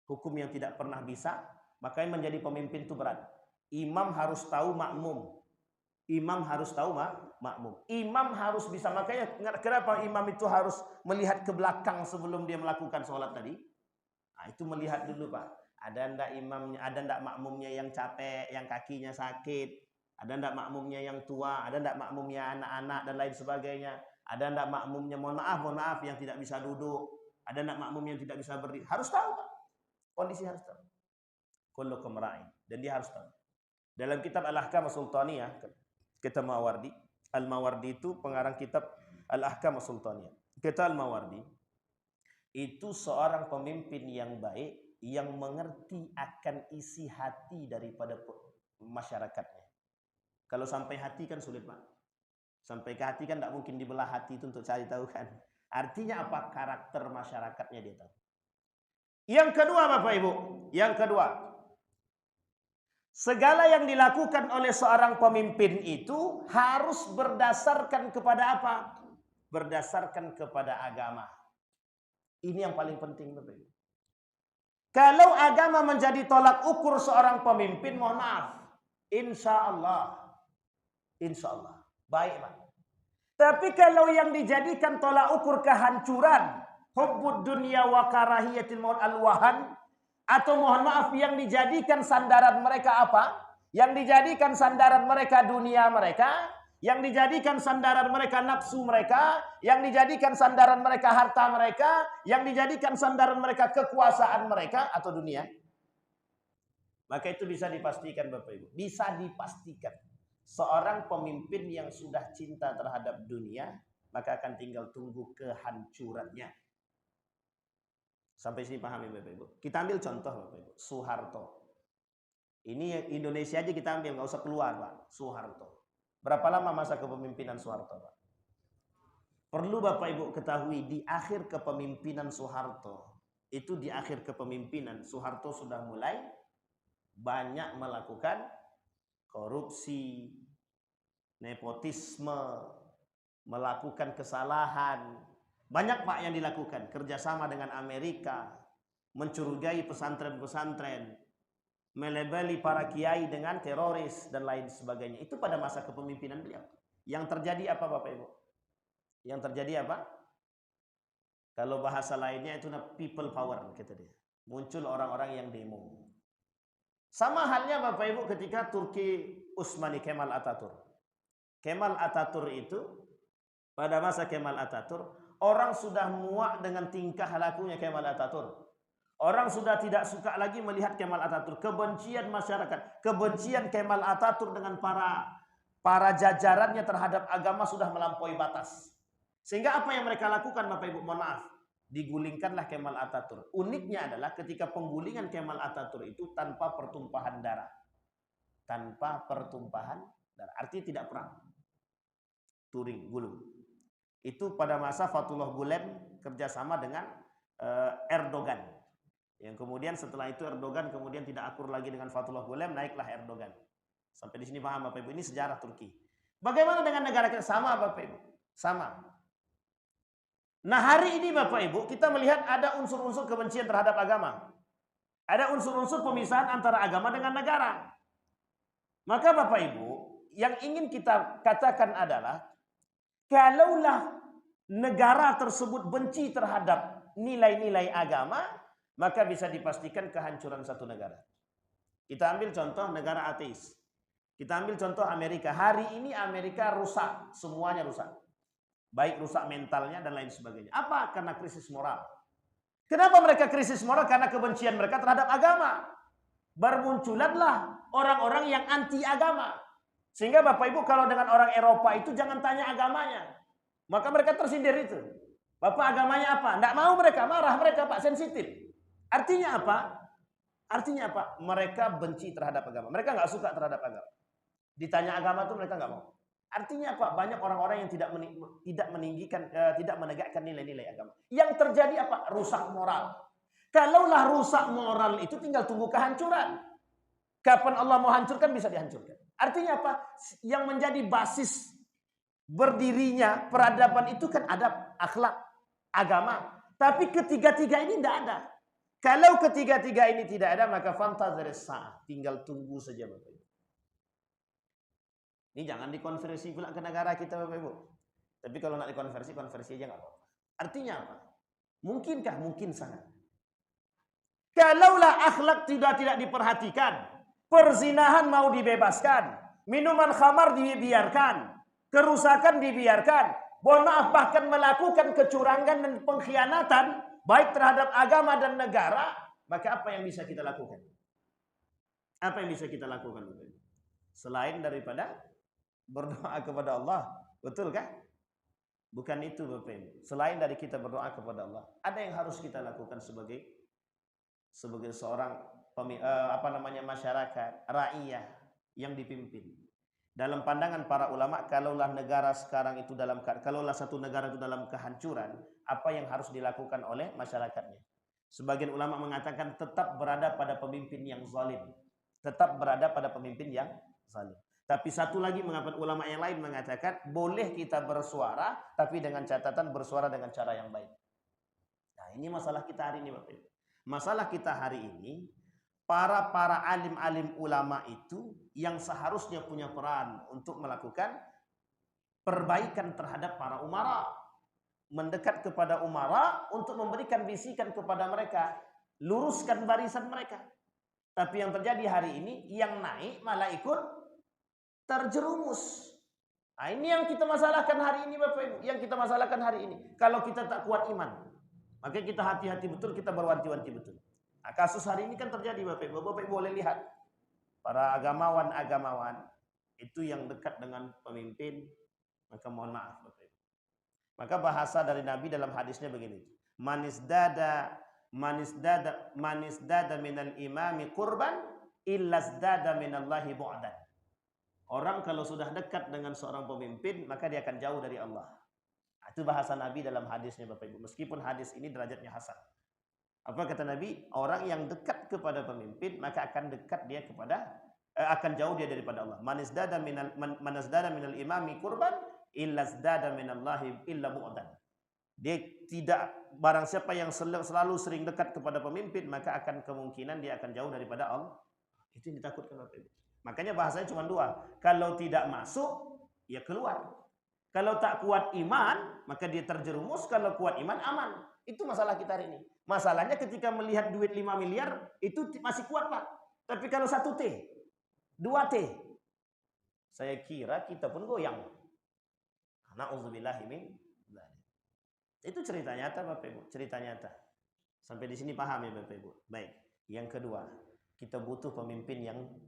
Hukum yang tidak pernah bisa, makanya menjadi pemimpin itu berat. Imam harus tahu makmum. Imam harus tahu makmum. Imam harus bisa. Makanya kenapa imam itu harus melihat ke belakang sebelum dia melakukan sholat tadi? Nah, itu melihat dulu Pak. Ada ndak imamnya, ada ndak makmumnya yang capek, yang kakinya sakit, ada ndak makmumnya yang tua, ada ndak makmumnya anak-anak dan lain sebagainya, ada ndak makmumnya mohon maaf yang tidak bisa duduk, ada ndak makmum yang tidak bisa berdiri. Harus tahu Pak. Kondisi harus tahu. Kullukum ra'in, dan dia harus tahu. Dalam kitab Al-Ahkam As-Sultaniyah, kata Mawardi, Al-Mawardi itu pengarang kitab Al-Ahkam As-Sultaniyah. Kata Al-Mawardi, itu seorang pemimpin yang baik yang mengerti akan isi hati daripada masyarakatnya. Kalau sampai hati kan sulit Pak. Sampai ke hati kan tidak mungkin dibelah hati itu untuk cari tahu kan. Artinya apa? Karakter masyarakatnya dia tahu. Yang kedua Bapak Ibu, yang kedua, segala yang dilakukan oleh seorang pemimpin itu harus berdasarkan kepada apa? Berdasarkan kepada agama. Ini yang paling penting Bapak Ibu. Kalau agama menjadi tolak ukur seorang pemimpin, mohon maaf, insya Allah, baik Pak. Tapi kalau yang dijadikan tolak ukur kehancuran, hubbud dunya wa karahiyatil maut al-wahan, atau mohon maaf yang dijadikan sandaran mereka apa? Yang dijadikan sandaran mereka dunia mereka, yang dijadikan sandaran mereka nafsu mereka, yang dijadikan sandaran mereka harta mereka, yang dijadikan sandaran mereka kekuasaan mereka atau dunia. Maka itu bisa dipastikan Bapak Ibu, bisa dipastikan seorang pemimpin yang sudah cinta terhadap dunia, maka akan tinggal tunggu kehancurannya. Sampai sini pahami Bapak Ibu. Kita ambil contoh Bapak Ibu, Soeharto. Ini Indonesia aja kita ambil, nggak usah keluar Pak. Soeharto. Berapa lama masa kepemimpinan Soeharto Pak? Perlu Bapak Ibu ketahui, di akhir kepemimpinan Soeharto, itu di akhir kepemimpinan Soeharto sudah mulai banyak melakukan korupsi, nepotisme, melakukan kesalahan. Banyak Pak yang dilakukan, kerjasama dengan Amerika, mencurigai pesantren-pesantren, melebeli para kiai dengan teroris dan lain sebagainya. Itu pada masa kepemimpinan beliau. Yang terjadi apa Bapak Ibu? Yang terjadi apa? Kalau bahasa lainnya itu people power kata dia. Muncul orang-orang yang demo. Sama halnya Bapak Ibu ketika Turki Utsmani Kemal Atatürk. Kemal Atatürk itu pada masa Kemal Atatürk, orang sudah muak dengan tingkah lakunya Kemal Atatürk. Orang sudah tidak suka lagi melihat Kemal Atatürk. Kebencian masyarakat, kebencian Kemal Atatürk dengan para jajarannya terhadap agama sudah melampaui batas. Sehingga apa yang mereka lakukan Bapak Ibu, mohon maaf, digulingkanlah Kemal Atatürk. Uniknya adalah ketika penggulingan Kemal Atatürk itu tanpa pertumpahan darah. Tanpa pertumpahan darah. Artinya tidak perang. Turing, gulung. Itu pada masa Fethullah Gulen kerjasama dengan Erdogan. Yang kemudian setelah itu Erdogan kemudian tidak akur lagi dengan Fethullah Gulen, naiklah Erdogan. Sampai di sini paham Bapak Ibu, ini sejarah Turki. Bagaimana dengan negara kita? Sama Bapak Ibu. Sama. Nah hari ini Bapak Ibu kita melihat ada unsur-unsur kebencian terhadap agama. Ada unsur-unsur pemisahan antara agama dengan negara. Maka Bapak Ibu yang ingin kita katakan adalah kalaulah negara tersebut benci terhadap nilai-nilai agama, maka bisa dipastikan kehancuran satu negara. Kita ambil contoh negara ateis. Kita ambil contoh Amerika. Hari ini Amerika rusak, semuanya rusak. Baik rusak mentalnya dan lain sebagainya. Apa? Karena krisis moral. Kenapa mereka krisis moral? Karena kebencian mereka terhadap agama. Bermunculanlah orang-orang yang anti agama. Sehingga Bapak Ibu kalau dengan orang Eropa itu jangan tanya agamanya. Maka mereka tersindir itu. Bapak agamanya apa? Tidak mau mereka, marah mereka Pak, sensitif. Artinya apa? Artinya apa? Mereka benci terhadap agama. Mereka nggak suka terhadap agama. Ditanya agama itu mereka nggak mau. Artinya apa? Banyak orang-orang yang tidak meninggikan, tidak menegakkan nilai-nilai agama. Yang terjadi apa? Rusak moral. Kalaulah rusak moral itu tinggal tunggu kehancuran. Kapan Allah mau hancurkan bisa dihancurkan. Artinya apa? Yang menjadi basis berdirinya peradaban itu kan adab, akhlak, agama. Tapi ketiga-tiga ini tidak ada. Kalau ketiga-tiga ini tidak ada, maka fantazir sa'ah. Tinggal tunggu saja Bapak Ibu. Ini jangan dikonversi pula ke negara kita Bapak Ibu. Tapi kalau nak dikonversi, konversi aja nggak apa-apa. Artinya apa? Mungkinkah? Mungkin sangat. Kalaulah akhlak tidak diperhatikan, perzinahan mau dibebaskan, minuman khamar dibiarkan, kerusakan dibiarkan, mohon maaf bahkan melakukan kecurangan dan pengkhianatan baik terhadap agama dan negara, maka apa yang bisa kita lakukan? Apa yang bisa kita lakukan Bapak Ibu? Selain daripada berdoa kepada Allah, betul kan? Bukan itu Bapak Ibu. Selain dari kita berdoa kepada Allah, ada yang harus kita lakukan sebagai seorang masyarakat, rakyat yang dipimpin. Dalam pandangan para ulama, kalaulah negara sekarang itu kalaulah satu negara itu dalam kehancuran, apa yang harus dilakukan oleh masyarakatnya? Sebagian ulama mengatakan tetap berada pada pemimpin yang zalim. Tetap berada pada pemimpin yang zalim. Tapi satu lagi ulama yang lain mengatakan boleh kita bersuara, tapi dengan catatan bersuara dengan cara yang baik. Nah ini masalah kita hari ini Bapak Ibu. Masalah kita hari ini, para alim-alim ulama itu yang seharusnya punya peran untuk melakukan perbaikan terhadap para umara. Mendekat kepada umara untuk memberikan bisikan kepada mereka. Luruskan barisan mereka. Tapi yang terjadi hari ini, yang naik malah ikut terjerumus. Nah, ini yang kita masalahkan hari ini Bapak Ibu. Yang kita masalahkan hari ini. Kalau kita tak kuat iman, maka kita hati-hati betul, kita berwanti-wanti betul. Nah, kasus hari ini kan terjadi Bapak Ibu. Bapak Ibu boleh lihat. Para agamawan itu yang dekat dengan pemimpin, maka mohon maaf Bapak Ibu. Maka bahasa dari Nabi dalam hadisnya begini. Manisdada minal imami qurban illasdada minallahi bu'dan. Orang kalau sudah dekat dengan seorang pemimpin, maka dia akan jauh dari Allah. Itu bahasa Nabi dalam hadisnya Bapak Ibu. Meskipun hadis ini derajatnya hasan. Apa kata Nabi? Orang yang dekat kepada pemimpin maka akan dekat dia kepada akan jauh dia daripada Allah. Manisdada minal imami kurban illa zdada minallahi illa bu'dan. Dia tidak, barang siapa yang selalu sering dekat kepada pemimpin maka akan kemungkinan dia akan jauh daripada Allah. Itu yang ditakutkan Bapak Ibu. Makanya bahasanya cuma dua. Kalau tidak masuk, ya keluar. Kalau tak kuat iman, maka dia terjerumus. Kalau kuat iman, aman. Itu masalah kita hari ini. Masalahnya ketika melihat duit 5 miliar, itu masih kuat Pak. Tapi kalau 1 T, 2 T, saya kira kita pun goyang. Na'udzubillahi min dzalik. Itu cerita nyata Bapak Ibu, cerita nyata. Sampai di sini paham ya Bapak Ibu. Baik. Yang kedua, kita butuh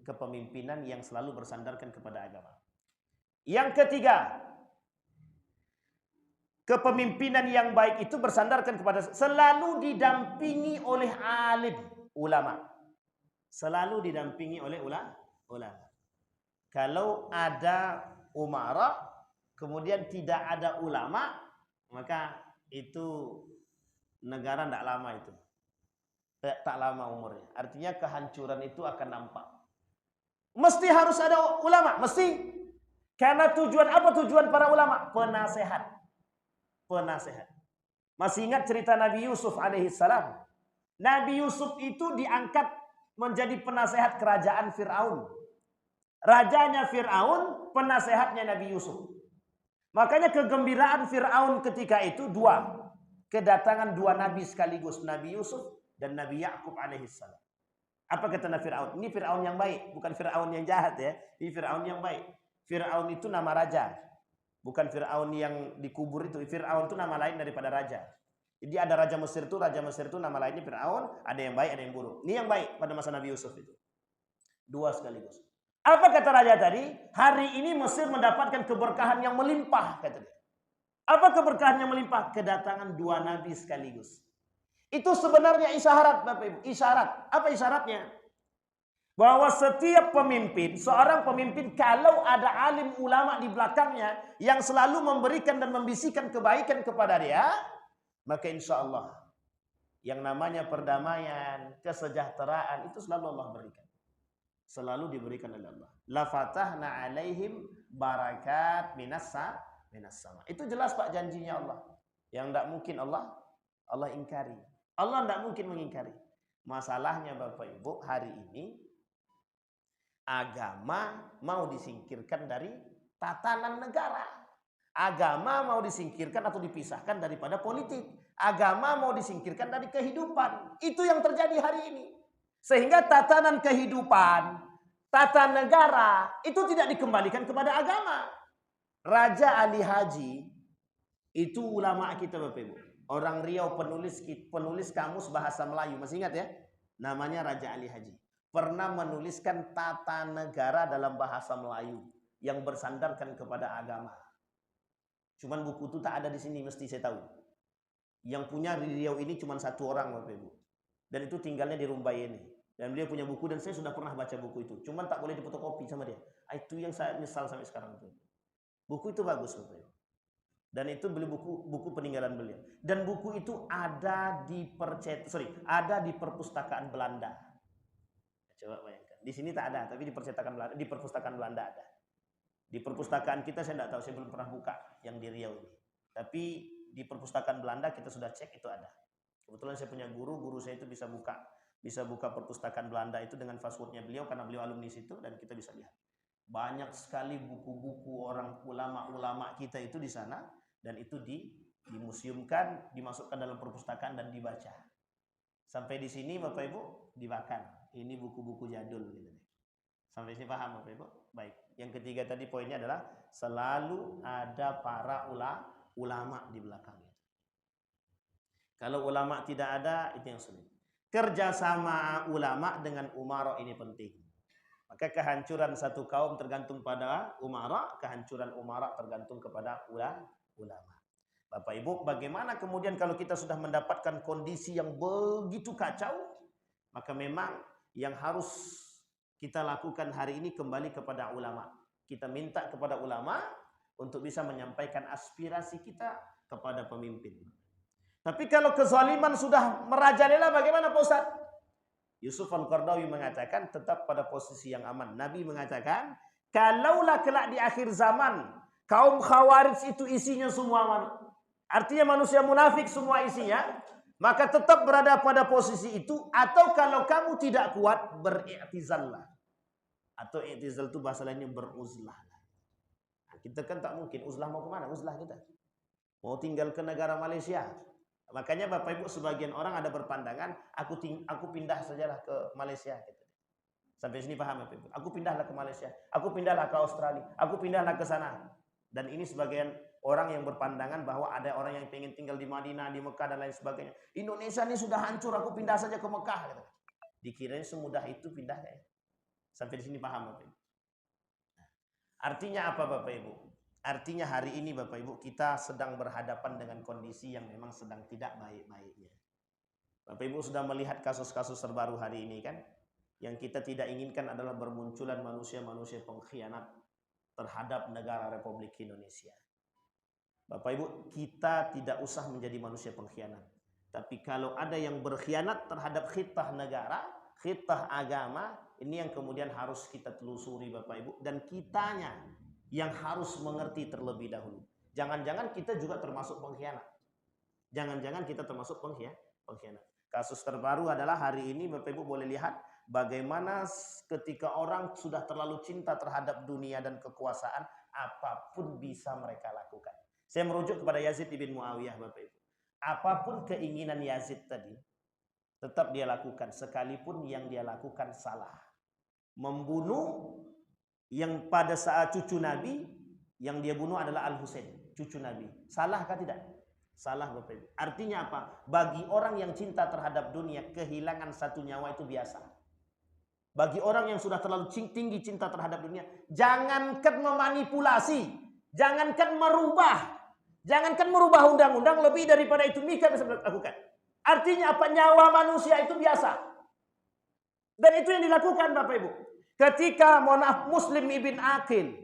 kepemimpinan yang selalu bersandarkan kepada agama. Yang ketiga, kepemimpinan yang baik itu bersandarkan kepada selalu didampingi oleh alim ulama. Selalu didampingi oleh ulama. Kalau ada umara kemudian tidak ada ulama, maka itu negara tidak lama itu. Tak lama umurnya. Artinya kehancuran itu akan nampak. Mesti harus ada ulama, mesti. Karena apa tujuan para ulama? Penasehat. Masih ingat cerita Nabi Yusuf alaihissalam? Nabi Yusuf itu diangkat menjadi penasehat kerajaan Fir'aun. Rajanya Fir'aun, penasehatnya Nabi Yusuf. Makanya kegembiraan Fir'aun ketika itu dua. Kedatangan 2 nabi sekaligus, Nabi Yusuf dan Nabi Yakub alaihissalam. Apa kata Nabi Fir'aun? Ini Fir'aun yang baik, bukan Fir'aun yang jahat ya. Ini Fir'aun yang baik. Fir'aun itu nama raja. Bukan Fir'aun yang dikubur itu. Fir'aun itu nama lain daripada raja. Jadi ada Raja Mesir itu nama lainnya Fir'aun. Ada yang baik, ada yang buruk. Ini yang baik pada masa Nabi Yusuf itu. 2 sekaligus. Apa kata raja tadi? Hari ini Mesir mendapatkan keberkahan yang melimpah, kata dia. Apa keberkahan yang melimpah? Kedatangan 2 nabi sekaligus. Itu sebenarnya isyarat, Bapak Ibu. Isyarat. Apa isyaratnya? Bahwa setiap pemimpin, seorang pemimpin kalau ada alim ulama di belakangnya yang selalu memberikan dan membisikkan kebaikan kepada dia, maka insya Allah yang namanya perdamaian, kesejahteraan itu selalu Allah berikan. Selalu diberikan oleh Allah. La fatahna alaihim barakat minas sama. Itu jelas Pak janjinya Allah. Yang tidak mungkin Allah ingkari. Allah tidak mungkin mengingkari. Masalahnya Bapak Ibu, hari ini agama mau disingkirkan dari tatanan negara. Agama mau disingkirkan atau dipisahkan daripada politik. Agama mau disingkirkan dari kehidupan. Itu yang terjadi hari ini. Sehingga tatanan kehidupan, tata negara itu tidak dikembalikan kepada agama. Raja Ali Haji itu ulama kita Bapak Ibu. Orang Riau, penulis kamus bahasa Melayu. Masih ingat ya? Namanya Raja Ali Haji. Pernah menuliskan tata negara dalam bahasa Melayu yang bersandarkan kepada agama. Cuman buku itu tak ada di sini, mesti saya tahu. Yang punya di Riau ini cuma 1 orang Bapak Ibu. Dan itu tinggalnya di Rumbai ini. Dan dia punya buku dan saya sudah pernah baca buku itu. Cuman tak boleh difotokopi sama dia. Itu yang saya nyesal sampai sekarang. Buku itu bagus Bapak Ibu. Dan itu beli buku peninggalan beliau. Dan buku itu ada di perpustakaan Belanda. Coba bayangkan. Di sini tak ada, tapi di perpustakaan Belanda ada. Di perpustakaan kita saya tidak tahu, saya belum pernah buka yang di Riau ini. Tapi di perpustakaan Belanda kita sudah cek itu ada. Kebetulan saya punya guru saya itu bisa buka perpustakaan Belanda itu dengan passwordnya beliau karena beliau alumni situ dan kita bisa lihat. Banyak sekali buku-buku orang ulama-ulama kita itu di sana dan itu dimuseumkan, dimasukkan dalam perpustakaan dan dibaca. Sampai di sini Bapak Ibu dibakar. Ini buku-buku jadul gitu. Sampai sini paham Bapak Ibu? Baik. Yang ketiga tadi poinnya adalah selalu ada para ulama di belakangnya. Kalau ulama tidak ada, itu yang sulit. Kerjasama ulama dengan umara ini penting. Maka kehancuran satu kaum tergantung pada umara, kehancuran umara tergantung kepada ulama. Bapak Ibu, bagaimana kemudian kalau kita sudah mendapatkan kondisi yang begitu kacau, maka memang yang harus kita lakukan hari ini kembali kepada ulama. Kita minta kepada ulama untuk bisa menyampaikan aspirasi kita kepada pemimpin. Tapi kalau kezaliman sudah merajalela bagaimana Pak Ustaz? Yusuf Al-Qaradawi mengatakan tetap pada posisi yang aman. Nabi mengatakan, kalaulah kelak di akhir zaman kaum Khawarij itu isinya semua artinya manusia munafik semua isinya, maka tetap berada pada posisi itu, atau kalau kamu tidak kuat beri'tizallah. Atau i'tizal itu bahasa lainnya beruzlah. Nah, kita kan tak mungkin uzlah, mau kemana uzlah kita? Mau tinggal ke negara Malaysia. Makanya Bapak Ibu sebagian orang ada berpandangan aku pindah sajalah ke Malaysia gitu. Sampai sini paham Bapak Ibu? Aku pindahlah ke Malaysia, aku pindahlah ke Australia, aku pindahlah ke sana. Dan ini sebagian orang yang berpandangan bahwa ada orang yang ingin tinggal di Madinah, di Mekah dan lain sebagainya. Indonesia ini sudah hancur, aku pindah saja ke Mekah gitu. Dikirain semudah itu pindahnya. Sampai di sini paham Bapak Ibu? Artinya apa Bapak Ibu? Artinya hari ini Bapak Ibu kita sedang berhadapan dengan kondisi yang memang sedang tidak baik-baiknya. Bapak Ibu sudah melihat kasus-kasus terbaru hari ini kan? Yang kita tidak inginkan adalah bermunculan manusia-manusia pengkhianat terhadap negara Republik Indonesia. Bapak Ibu, kita tidak usah menjadi manusia pengkhianat. Tapi kalau ada yang berkhianat terhadap khitah negara, khitah agama, ini yang kemudian harus kita telusuri Bapak Ibu. Dan kitanya yang harus mengerti terlebih dahulu. Jangan-jangan kita juga termasuk pengkhianat. Jangan-jangan kita termasuk pengkhianat. Kasus terbaru adalah hari ini Bapak Ibu boleh lihat bagaimana ketika orang sudah terlalu cinta terhadap dunia dan kekuasaan, apapun bisa mereka lakukan. Saya merujuk kepada Yazid ibn Muawiyah Bapak Ibu. Apapun keinginan Yazid tadi, tetap dia lakukan sekalipun yang dia lakukan salah. Membunuh yang pada saat cucu Nabi, yang dia bunuh adalah Al-Husain, cucu Nabi. Salahkah tidak? Salah Bapak Ibu. Artinya apa? Bagi orang yang cinta terhadap dunia, kehilangan satu nyawa itu biasa. Bagi orang yang sudah terlalu tinggi cinta terhadap dunia, jangankan memanipulasi, jangankan merubah undang-undang, lebih daripada itu Mika bisa melakukan. Artinya apa? Nyawa manusia itu biasa. Dan itu yang dilakukan Bapak Ibu. Ketika Muslim ibn Aqil.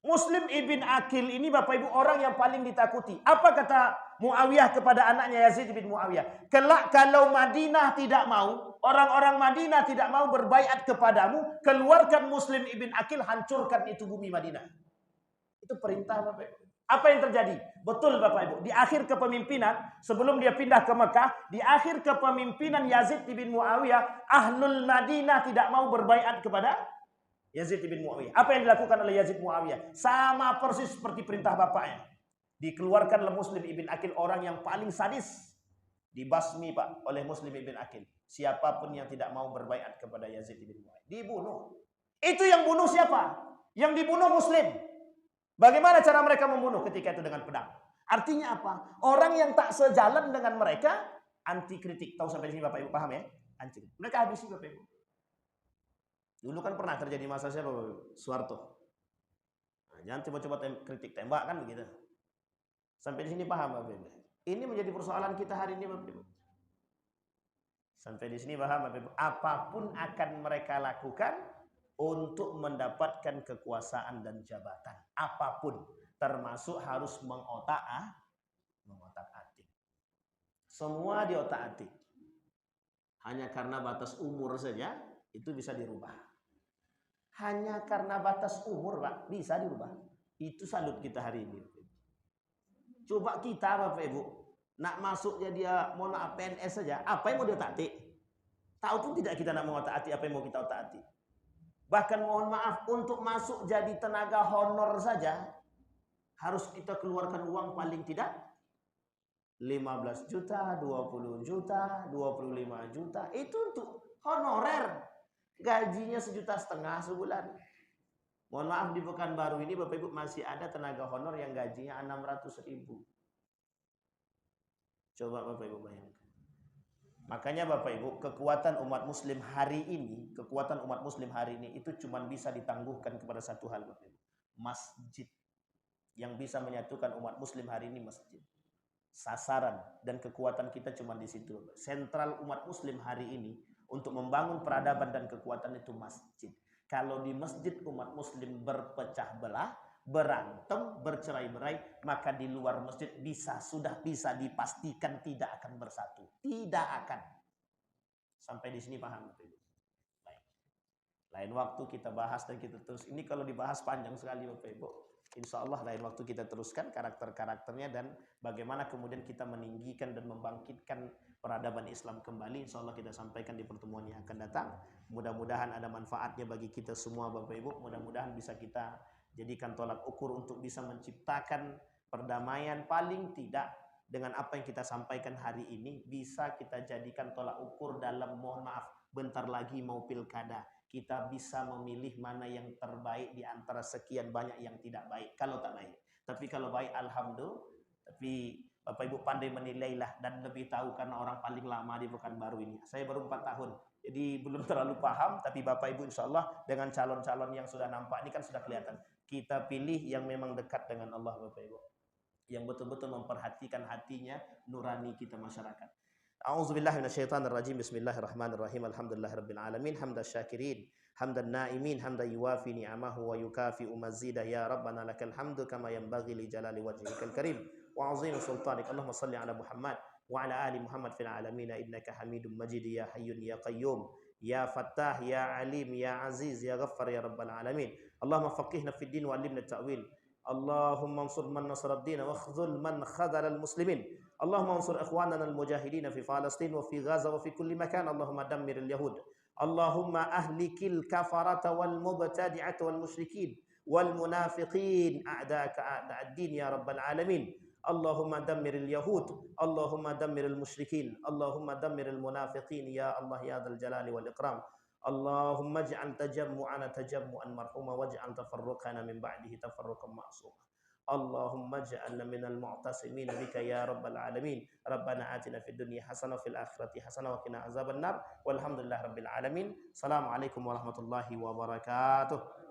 Muslim ibn Aqil ini Bapak Ibu orang yang paling ditakuti. Apa kata Muawiyah kepada anaknya Yazid bin Muawiyah? Kelak kalau Madinah tidak mau, orang-orang Madinah tidak mau berbaiat kepadamu, keluarkan Muslim ibn Aqil, hancurkan itu bumi Madinah. Itu perintah Bapak Ibu. Apa yang terjadi? Betul Bapak Ibu. Di akhir kepemimpinan, sebelum dia pindah ke Mekah, di akhir kepemimpinan Yazid bin Muawiyah, Ahlul Madinah tidak mau berbaiat kepada Yazid bin Muawiyah. Apa yang dilakukan oleh Yazid Muawiyah? Sama persis seperti perintah bapaknya. Dikeluarkanlah Muslim ibn Aqil, orang yang paling sadis. Dibasmi Pak oleh Muslim ibn Aqil. Siapapun yang tidak mau berbaiat kepada Yazid bin Muawiyah, dibunuh. Itu yang bunuh siapa? Yang dibunuh Muslim. Bagaimana cara mereka membunuh ketika itu dengan pedang? Artinya apa? Orang yang tak sejalan dengan mereka anti kritik. Tahu sampai sini Bapak Ibu paham ya? Anti. Mereka habisi Bapak Ibu. Dulu kan pernah terjadi masa siapa Bapak Ibu? Soeharto. Nah, jangan coba-coba kritik tembak kan begitu. Sampai di sini paham Bapak Ibu. Ini menjadi persoalan kita hari ini Bapak Ibu. Sampai di sini paham Bapak Ibu. Apapun akan mereka lakukan untuk mendapatkan kekuasaan dan jabatan. Apapun. Termasuk harus mengotak-atik. Semua diotak-atik. Hanya karena batas umur saja, itu bisa dirubah. Hanya karena batas umur, Pak, bisa dirubah. Itu salut kita hari ini. Coba kita, Bapak Ibu, nak masuk dia, mohon maaf, PNS saja, apa yang mau diotak-atik? Tahu pun tidak kita nak mengotak-atik apa yang mau kita otak-atik. Bahkan mohon maaf, untuk masuk jadi tenaga honor saja, harus kita keluarkan uang paling tidak 15 juta, 20 juta, 25 juta. Itu untuk honorer. Gajinya 1,5 juta sebulan. Mohon maaf, di Pekanbaru ini Bapak Ibu masih ada tenaga honor yang gajinya 600.000. Coba Bapak Ibu bayangkan. Makanya Bapak Ibu, kekuatan umat muslim hari ini itu cuma bisa ditangguhkan kepada satu hal Bapak Ibu. Masjid. Yang bisa menyatukan umat muslim hari ini masjid. Sasaran dan kekuatan kita cuma di situ. Sentral umat muslim hari ini untuk membangun peradaban dan kekuatan itu masjid. Kalau di masjid umat muslim berpecah belah, berantem, bercerai-berai, maka di luar masjid sudah bisa dipastikan tidak akan bersatu. Tidak akan. Sampai di sini paham? Baik. Lain waktu kita bahas dan kita terus. Ini kalau dibahas panjang sekali Bapak Ibu. Insya Allah lain waktu kita teruskan karakter-karakternya dan bagaimana kemudian kita meninggikan dan membangkitkan peradaban Islam kembali. Insya Allah kita sampaikan di pertemuan yang akan datang. Mudah-mudahan ada manfaatnya bagi kita semua Bapak Ibu. Mudah-mudahan bisa kita jadikan tolak ukur untuk bisa menciptakan perdamaian, paling tidak dengan apa yang kita sampaikan hari ini bisa kita jadikan tolak ukur dalam, mohon maaf, bentar lagi mau pilkada. Kita bisa memilih mana yang terbaik di antara sekian banyak yang tidak baik. Kalau tak baik. Tapi kalau baik, alhamdulillah. Tapi Bapak Ibu pandai menilailah dan lebih tahu karena orang paling lama di Pekanbaru ini. Saya baru 4 tahun. Jadi belum terlalu paham. Tapi Bapak Ibu insya Allah dengan calon-calon yang sudah nampak ini kan sudah kelihatan. Kita pilih yang memang dekat dengan Allah Bapak Ibu. Yang betul-betul memperhatikan hatinya, nurani kita masyarakat. A'udzubillahi minasyaitonir rajim. Bismillahirrahmanirrahim. Alhamdulillahirabbil alamin. Hamdasy syakirin, hamdan naimin, hamdan yuwafi ni'amahu wa yukafi'u mazidah. Ya Rabbana lakal hamdu kama yanbaghi li jalali wajhikal karim wa 'azimi sultanik. Allahumma shalli ala Muhammad wa ala ali Muhammad fil alamin innaka Hamidum Majid. Ya Hayyun ya Qayyum, ya Fattah, ya Alim, ya Aziz, ya Ghaffar, ya Rabbal alamin. Allahumma faqihna fid din wa 'allimna at-ta'wil. Allahumma ansur man nasara ad-din wa khzul man khadhala al-muslimin. Allahumma ansur ikhwanana al-mujahidin fi Palestin wa fi Gaza wa fi kulli makan. Allahumma dammir al-yahud. Allahumma ahlikil kafarata wal mubtadi'ata wal musyrikin wal munafiqin a'da'aka a'da'ad-din ya rabbal alamin. Allahumma dammir al-yahud. Allahumma dammir al-musyrikin. Allahumma dammir al-munafiqin ya Allah ya dzal jalali wal ikram. Allahumma ij'al tajammu'ana tajammu'an marhuma waj'al tafarruqana min ba'dihi tafarruqan ma'suma. Allahumma ij'alna minal mu'tasimin bika ya rabbal alamin. Rabbana atina fid dunya hasanah wa fil akhirati hasanah wa qina azabannar. Walhamdulillahirabbil alamin. Assalamualaikum warahmatullahi wabarakatuh.